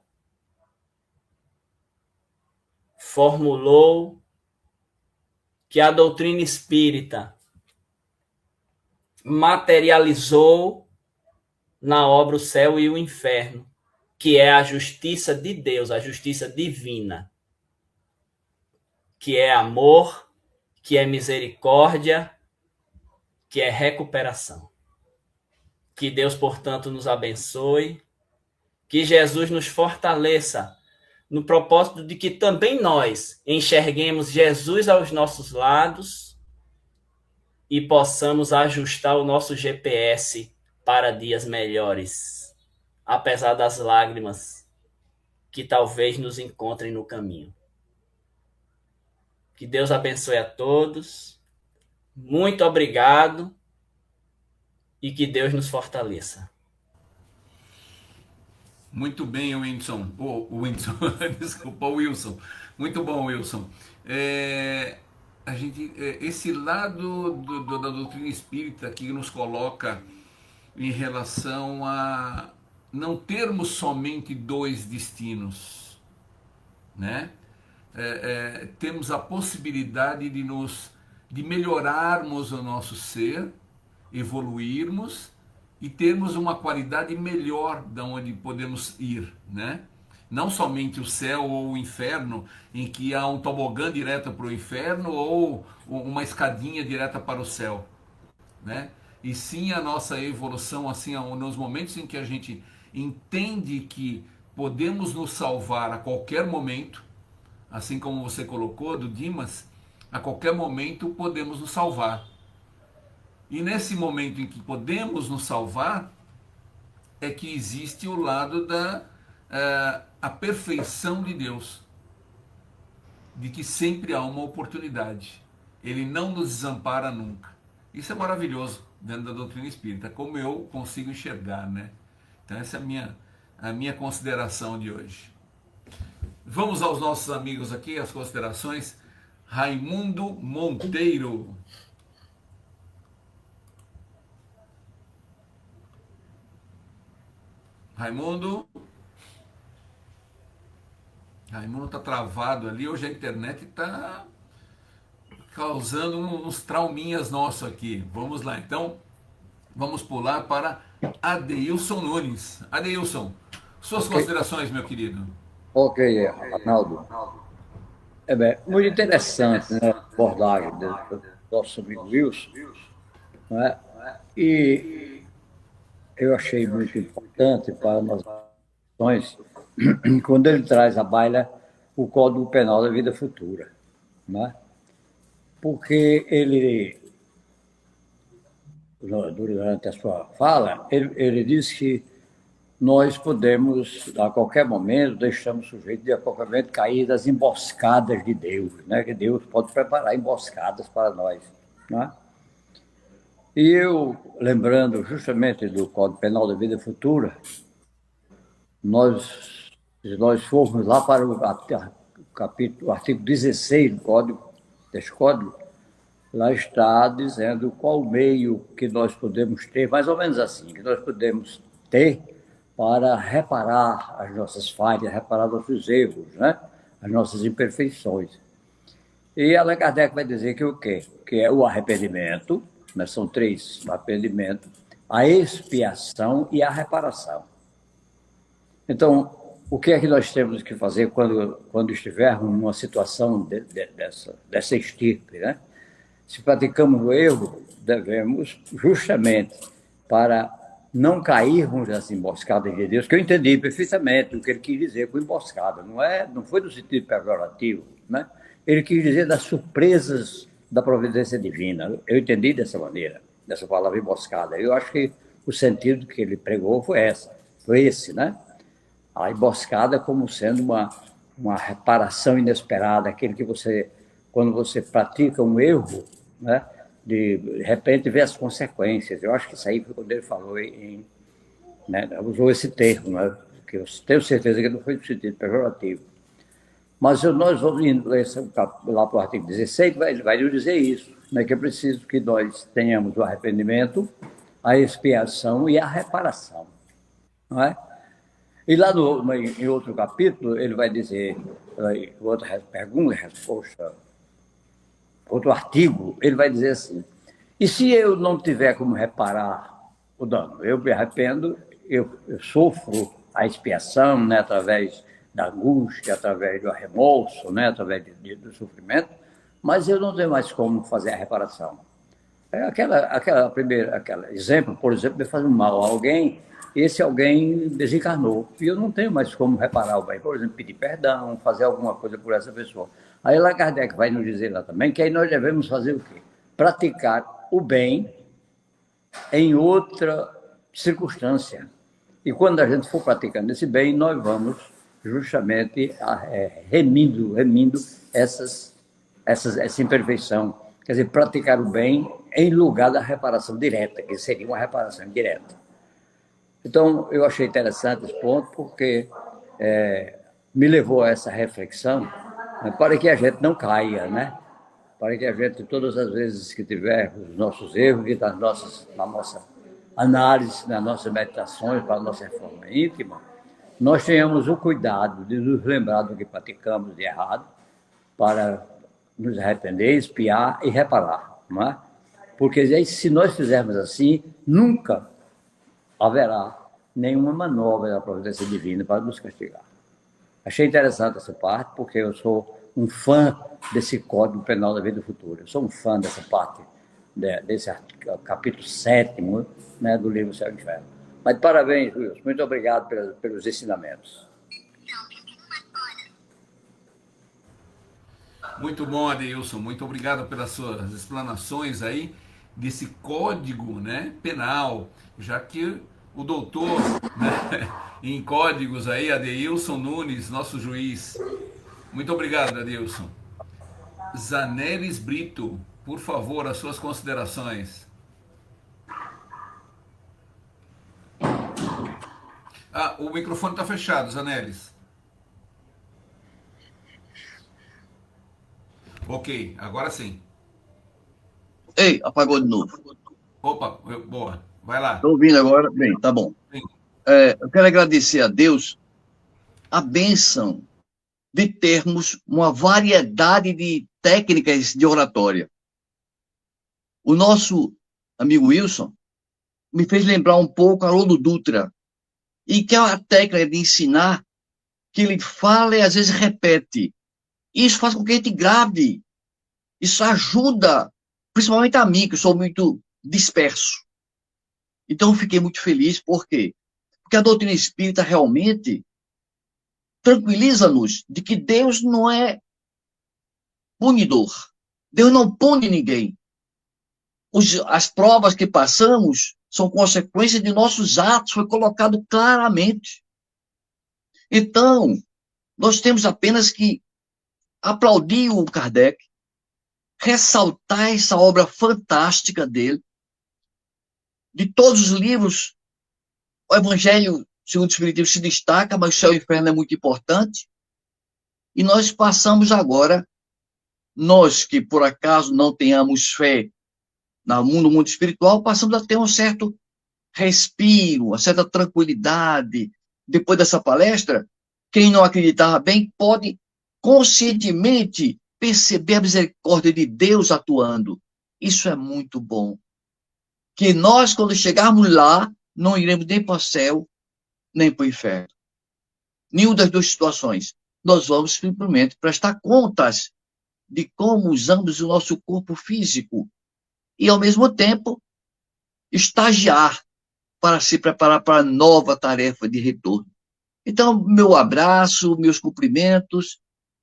Speaker 8: formulou, que a doutrina espírita materializou na obra O Céu e o Inferno, que é a justiça de Deus, a justiça divina, que é amor, que é misericórdia, que é recuperação. Que Deus, portanto, nos abençoe, que Jesus nos fortaleça no propósito de que também nós enxerguemos Jesus aos nossos lados e possamos ajustar o nosso GPS para dias melhores, apesar das lágrimas que talvez nos encontrem no caminho. Que Deus abençoe a todos. Muito obrigado e que Deus nos fortaleça.
Speaker 2: Muito bem, Wilson. Wilson. Desculpa, Wilson. Muito bom, Wilson. Esse lado da doutrina espírita que nos coloca em relação a não termos somente dois destinos, né? Temos a possibilidade de melhorarmos o nosso ser, evoluirmos e termos uma qualidade melhor de onde podemos ir, né? Não somente o céu ou o inferno, em que há um tobogã direto para o inferno ou uma escadinha direta para o céu, né? E sim a nossa evolução, assim, nos momentos em que a gente entende que podemos nos salvar a qualquer momento, assim como você colocou, do Dimas, a qualquer momento podemos nos salvar. E nesse momento em que podemos nos salvar, é que existe o lado da a perfeição de Deus, de que sempre há uma oportunidade. Ele não nos desampara nunca. Isso é maravilhoso dentro da doutrina espírita, como eu consigo enxergar, né? Então essa é a minha consideração de hoje. Vamos aos nossos amigos aqui, as considerações. Raimundo Monteiro. Raimundo está travado ali. Hoje a internet está causando uns trauminhas nossos aqui. Vamos lá, então. Vamos pular para Adeilson Nunes. Adeilson, suas considerações, meu querido.
Speaker 10: Ok, Arnaldo. Muito interessante, né, a abordagem do nosso amigo Wilson, né? E eu achei muito importante para nós quando ele traz à baila o Código Penal da Vida Futura, né? Porque ele, durante a sua fala, ele diz que nós podemos, a qualquer momento, deixamos sujeitos de a qualquer momento cair das emboscadas de Deus, né? Que Deus pode preparar emboscadas para nós, né? E eu, lembrando justamente do Código Penal da Vida Futura, se nós formos lá para o artigo 16 deste código, lá está dizendo qual meio que nós podemos ter, mais ou menos assim, que nós podemos ter para reparar as nossas falhas, reparar nossos erros, né? As nossas imperfeições. E Allan Kardec vai dizer que o quê? Que é o arrependimento, né? São três: o arrependimento, a expiação e a reparação. Então, o que é que nós temos que fazer quando estivermos numa situação dessa estirpe, né? Se praticamos o erro, devemos, justamente para não cairmos nas emboscadas de Deus, que eu entendi perfeitamente o que ele quis dizer com emboscada, não foi no sentido pejorativo, né? Ele quis dizer das surpresas da providência divina. Eu entendi dessa maneira, dessa palavra emboscada. Eu acho que o sentido que ele pregou foi esse, né? A emboscada como sendo uma reparação inesperada, aquele que quando você pratica um erro, né, de repente ver as consequências. Eu acho que isso aí foi quando ele falou né, usou esse termo, né, que eu tenho certeza que não foi no sentido pejorativo. Mas nós vamos indo lá para o artigo 16, vai nos dizer isso, né, que é preciso que nós tenhamos o arrependimento, a expiação e a reparação. Não é? E lá em outro capítulo, ele vai dizer, em outra pergunta, resposta, outro artigo, ele vai dizer assim: e se eu não tiver como reparar o dano? Eu me arrependo, eu sofro a expiação, né, através da angústia, através do remorso, né, através do sofrimento, mas eu não tenho mais como fazer a reparação. É aquele exemplo, por exemplo, de fazer um mal a alguém, esse alguém desencarnou, e eu não tenho mais como reparar o bem, por exemplo, pedir perdão, fazer alguma coisa por essa pessoa. Aí lá Kardec vai nos dizer lá também que aí nós devemos fazer o quê? Praticar o bem em outra circunstância. E quando a gente for praticando esse bem, nós vamos justamente remindo essa imperfeição. Quer dizer, praticar o bem em lugar da reparação direta, que seria uma reparação indireta. Então, eu achei interessante esse ponto, porque me levou a essa reflexão, né, para que a gente não caia, né? Para que a gente, todas as vezes que tiver os nossos erros, que na nossa análise, nas nossas meditações, para a nossa reforma íntima, nós tenhamos o cuidado de nos lembrar do que praticamos de errado, para nos arrepender, expiar e reparar, não é? Porque aí, se nós fizermos assim, nunca haverá nenhuma manobra da providência divina para nos castigar. Achei interessante essa parte, porque eu sou um fã desse Código Penal da Vida Futura. Eu sou um fã dessa parte, desse capítulo 7º, né, do livro Céu e Inferno. Mas parabéns, Wilson. Muito obrigado pelos ensinamentos.
Speaker 2: Muito bom, Adeilson. Muito obrigado pelas suas explanações aí desse código, né, penal, já que o doutor, né, em códigos aí, Adeilson Nunes, nosso juiz. Muito obrigado, Adeilson. Zanelis Brito, por favor, as suas considerações. O microfone está fechado, Zanelis. Ok, agora sim.
Speaker 9: Ei, apagou de novo.
Speaker 2: Opa, boa. Vai lá.
Speaker 9: Estou ouvindo agora? Bem, tá bom. Eu quero agradecer a Deus a bênção de termos uma variedade de técnicas de oratória. O nosso amigo Wilson me fez lembrar um pouco Haroldo Dutra, e que é uma técnica de ensinar que ele fala e às vezes repete. Isso faz com que a gente grave. Isso ajuda, principalmente a mim, que eu sou muito disperso. Então eu fiquei muito feliz, por quê? Porque a doutrina espírita realmente tranquiliza-nos de que Deus não é punidor. Deus não pune ninguém. As provas que passamos são consequência de nossos atos, foi colocado claramente. Então, nós temos apenas que aplaudir o Kardec, ressaltar essa obra fantástica dele. De todos os livros, o Evangelho segundo o Espiritismo se destaca, mas o Céu e o Inferno é muito importante. E nós passamos agora, nós que por acaso não tenhamos fé no mundo espiritual, passamos a ter um certo respiro, uma certa tranquilidade. Depois dessa palestra, quem não acreditava bem pode conscientemente perceber a misericórdia de Deus atuando. Isso é muito bom. Que nós, quando chegarmos lá, não iremos nem para o céu, nem para o inferno. Nenhuma das duas situações. Nós vamos simplesmente prestar contas de como usamos o nosso corpo físico e, ao mesmo tempo, estagiar para se preparar para a nova tarefa de retorno. Então, meu abraço, meus cumprimentos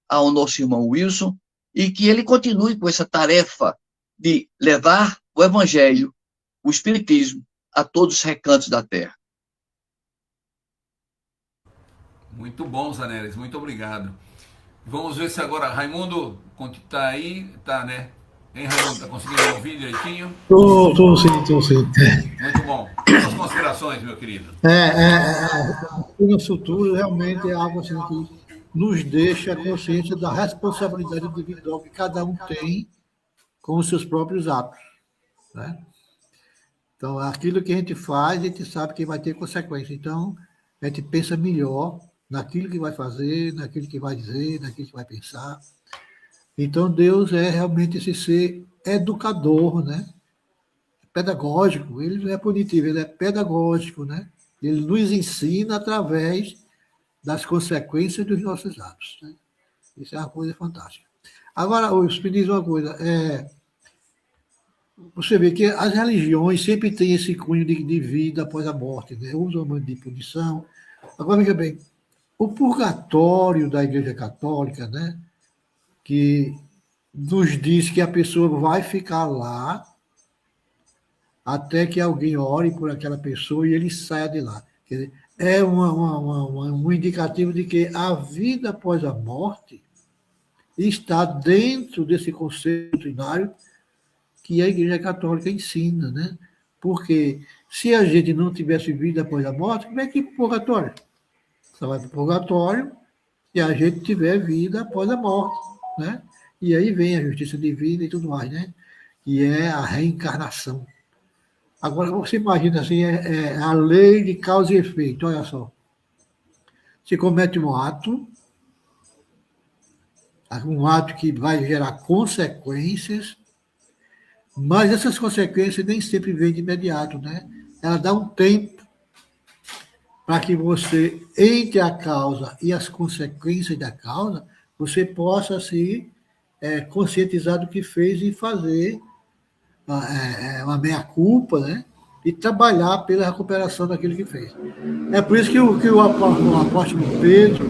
Speaker 9: ao nosso irmão Wilson, e que ele continue com essa tarefa de levar o Evangelho, o Espiritismo, a todos os recantos da Terra.
Speaker 2: Muito bom, Zanelis, muito obrigado. Vamos ver se agora, Raimundo, está aí, tá, né? Hein, Raimundo, está conseguindo me ouvir direitinho?
Speaker 3: Tô sim.
Speaker 2: Muito bom. As considerações, meu querido.
Speaker 3: No futuro realmente é algo assim que nos deixa a consciência da responsabilidade individual que cada um tem com os seus próprios atos, né? Então, aquilo que a gente faz, a gente sabe que vai ter consequência. Então, a gente pensa melhor naquilo que vai fazer, naquilo que vai dizer, naquilo que vai pensar. Então, Deus é realmente esse ser educador, né? Pedagógico. Ele não é punitivo, ele é pedagógico, né? Ele nos ensina através das consequências dos nossos atos, né? Isso é uma coisa fantástica. Agora, me diz uma coisa, você vê que as religiões sempre têm esse cunho de vida após a morte, né? Usam uma de punição. Agora, veja bem, o purgatório da Igreja Católica, né? Que nos diz que a pessoa vai ficar lá até que alguém ore por aquela pessoa e ele saia de lá. Quer dizer, é um indicativo de que a vida após a morte está dentro desse conceito doutrinário que a Igreja Católica ensina, né? Porque se a gente não tivesse vida após a morte, como é que ir para o purgatório? Só vai para o purgatório se a gente tiver vida após a morte, né? E aí vem a justiça divina e tudo mais, né? Que é a reencarnação. Agora, você imagina assim, a lei de causa e efeito, olha só. Se comete um ato que vai gerar consequências, mas essas consequências nem sempre vêm de imediato, né? Ela dá um tempo para que você, entre a causa e as consequências da causa, você possa se conscientizar do que fez e fazer uma meia-culpa, né? E trabalhar pela recuperação daquilo que fez. É por isso que o apóstolo Pedro,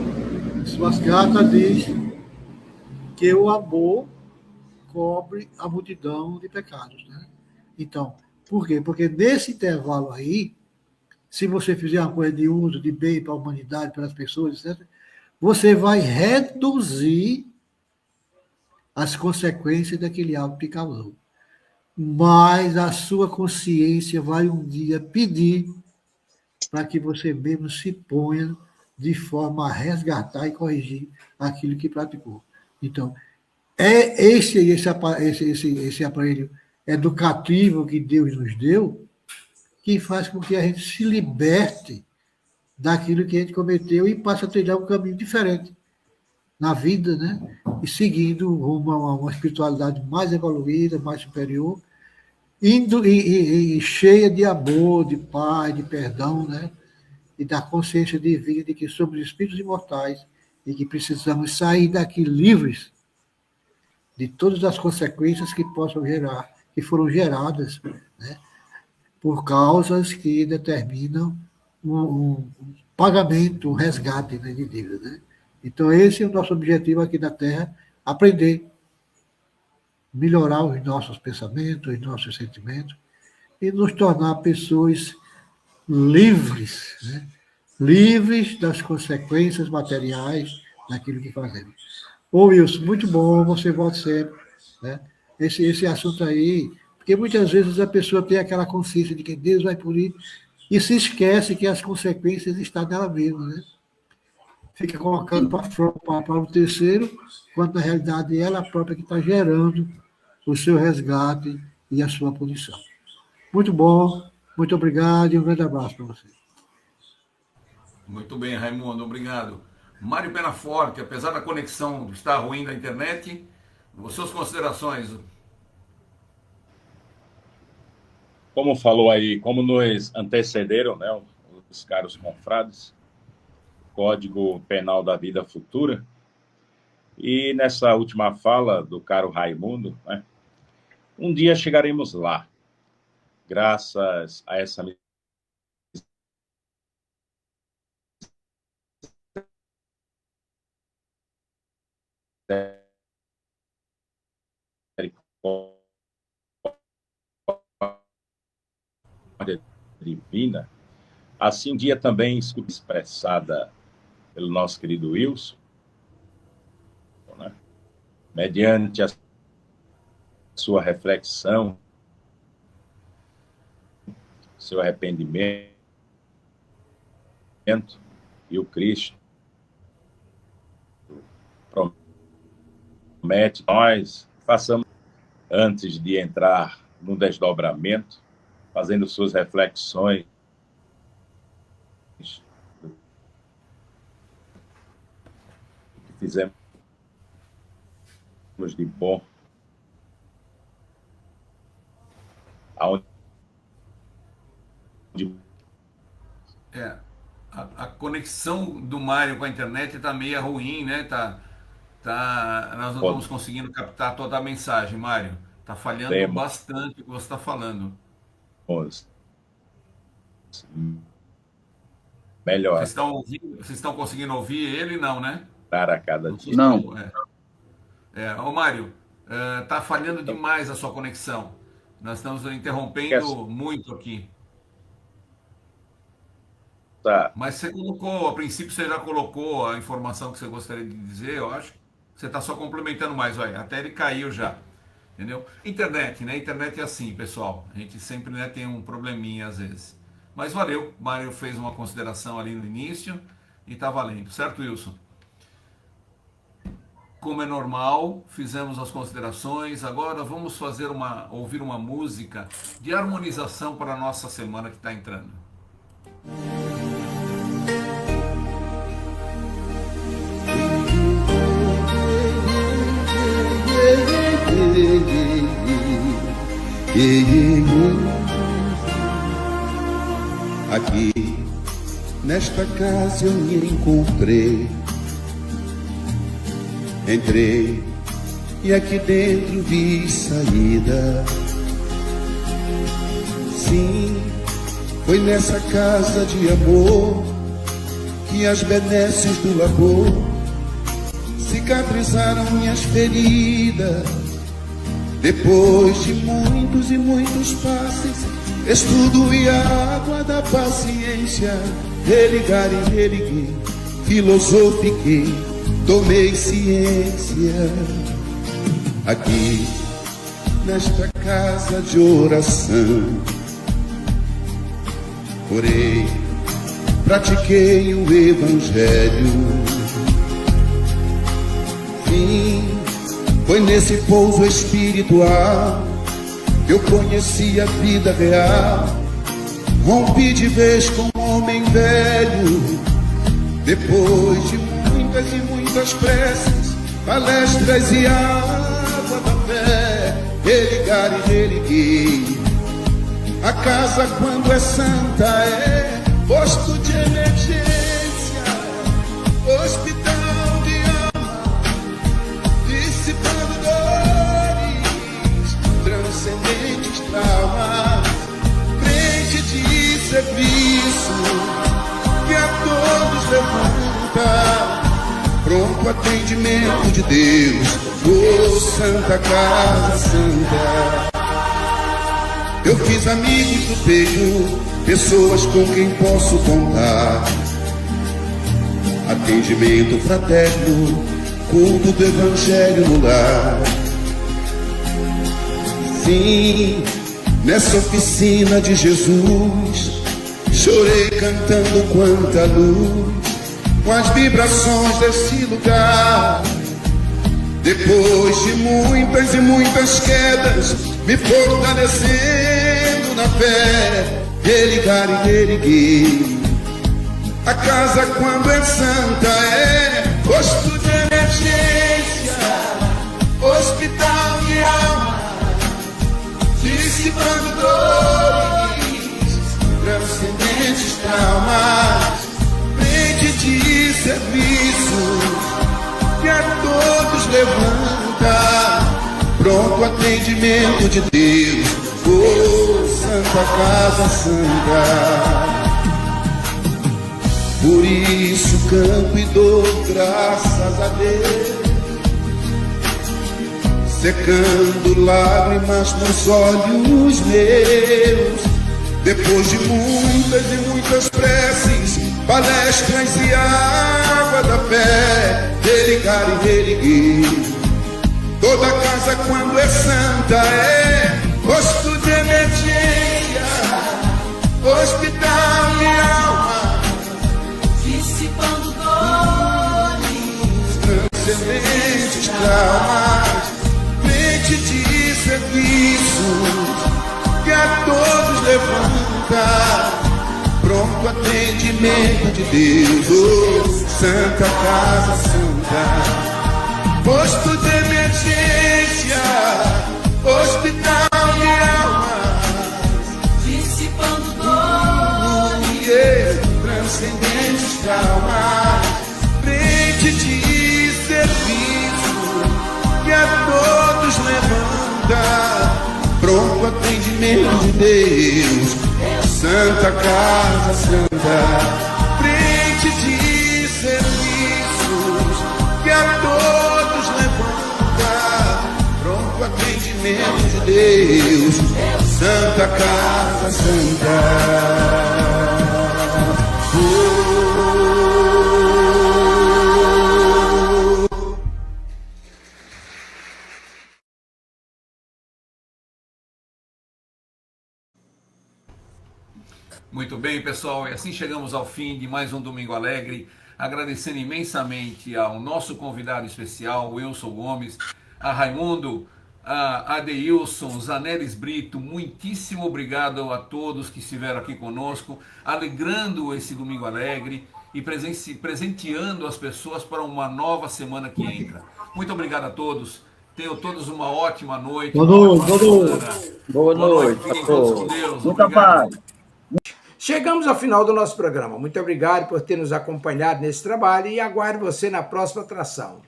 Speaker 3: em suas cartas, diz que o amor cobre a multidão de pecados, né? Então, por quê? Porque nesse intervalo aí, se você fizer uma coisa de uso, de bem para a humanidade, para as pessoas, etc., você vai reduzir as consequências daquele ato que causou. Mas a sua consciência vai um dia pedir para que você mesmo se ponha de forma a resgatar e corrigir aquilo que praticou. Então, é esse aparelho educativo que Deus nos deu que faz com que a gente se liberte daquilo que a gente cometeu e passe a trilhar um caminho diferente na vida, né? E seguindo rumo a uma espiritualidade mais evoluída, mais superior, indo e cheia de amor, de paz, de perdão, né? E da consciência divina de que somos espíritos imortais e que precisamos sair daqui livres de todas as consequências que possam gerar, que foram geradas, né? Por causas que determinam um pagamento, um resgate, né, de dívida, né? Então, esse é o nosso objetivo aqui na Terra, aprender, melhorar os nossos pensamentos, os nossos sentimentos e nos tornar pessoas livres, né? Livres das consequências materiais daquilo que fazemos. Ô, Wilson, muito bom, você volta sempre, né? Esse assunto aí, porque muitas vezes a pessoa tem aquela consciência de que Deus vai punir e se esquece que as consequências estão nela mesma, né? Fica colocando para o terceiro, quando na realidade ela própria que está gerando o seu resgate e a sua punição. Muito bom, muito obrigado e um grande abraço para você.
Speaker 2: Muito bem, Raimundo, obrigado. Mário Penaforte, apesar da conexão estar ruim da internet, suas considerações.
Speaker 5: Como falou aí, como nos antecederam, né, os caros confrades, Código Penal da Vida Futura, e nessa última fala do caro Raimundo, né, um dia chegaremos lá, graças a essa divina, assim um dia também expressada pelo nosso querido Wilson, né? Mediante a sua reflexão, seu arrependimento, e o Cristo promete que nós façamos, antes de entrar no desdobramento, fazendo suas reflexões do que fizemos de bom, aonde
Speaker 2: a conexão do Mário com a internet está meio ruim, né? Nós não estamos conseguindo captar toda a mensagem, Mário. Está falhando bastante o que você está falando.
Speaker 5: Melhor.
Speaker 2: Vocês estão conseguindo ouvir ele, não, né?
Speaker 5: Para cada dia.
Speaker 9: Não.
Speaker 2: Ô, Mário, está falhando demais a sua conexão. Nós estamos interrompendo muito aqui.
Speaker 5: Tá.
Speaker 2: Mas você colocou, a princípio você já colocou a informação que você gostaria de dizer, eu acho. Você está só complementando mais, olha, até ele caiu já. Entendeu? Internet, né? Internet é assim, pessoal. A gente sempre, né, tem um probleminha às vezes. Mas valeu, Mário fez uma consideração ali no início e está valendo, certo, Wilson? Como é normal, fizemos as considerações. Agora vamos ouvir uma música de harmonização para a nossa semana que está entrando.
Speaker 11: Aqui, nesta casa eu me encontrei. Entrei e aqui dentro vi saída. Sim, foi nessa casa de amor que as benesses do labor cicatrizaram minhas feridas. Depois de muitos e muitos passes, estudo e a água da paciência, religar e religuei, filosofiquei, tomei ciência. Aqui, nesta casa de oração, orei, pratiquei o evangelho. Sim, foi nesse pouso espiritual que eu conheci a vida real. Rompi de vez com um homem velho. Depois de muitas e muitas preces, palestras e água da fé, religar e religuei. A casa, quando é santa, é posto de emergência, hospital de alma, dissipando dores, transcendentes traumas, frente de serviço que a todos levanta, pronto atendimento de Deus, ô Santa Casa Santa. Eu fiz amigos do peito, pessoas com quem posso contar, atendimento fraterno, culto do evangelho no lar. Sim, nessa oficina de Jesus, chorei cantando quanta luz, com as vibrações desse lugar. Depois de muitas e muitas quedas, me fortalecendo na fé, religar e reerguer. A casa, quando é santa, é posto de emergência, hospital de alma, dissipando dores, transcendentes traumas, frente de serviço que a todos levanta, pronto atendimento de Deus, ô Santa Casa Santa. Por isso canto e dou graças a Deus, secando lágrimas nos olhos meus. Depois de muitas e muitas preces, palestras e água da fé, religar e reerguer, Toda casa quando é santa é posto de emergência, hospital e alma, dissipando dores, transcendentes traumas, frente de serviços que a todos levanta, pronto atendimento de Deus, oh, Santa Casa Santa. Posto de emergência, hospital e almas, dissipando dores, transcendentes traumas, frente de serviço que a todos levanta, pronto atendimento de Deus, Santa Casa Santa. Frente de serviços que a todos levanta, pronto atendimento de Deus, Santa Casa Santa.
Speaker 2: Muito bem, pessoal, e assim chegamos ao fim de mais um Domingo Alegre, agradecendo imensamente ao nosso convidado especial, Wilson Gomes, a Raimundo, a Adeilson, Zanelis Brito. Muitíssimo obrigado a todos que estiveram aqui conosco, alegrando esse Domingo Alegre e presenteando as pessoas para uma nova semana que entra. Muito obrigado a todos, tenham todos uma ótima noite.
Speaker 3: Boa noite, boa noite.
Speaker 10: Boa noite.
Speaker 2: Fiquem todos com Deus.
Speaker 9: Muita paz.
Speaker 12: Chegamos ao final do nosso programa. Muito obrigado por ter nos acompanhado nesse trabalho e aguardo você na próxima atração.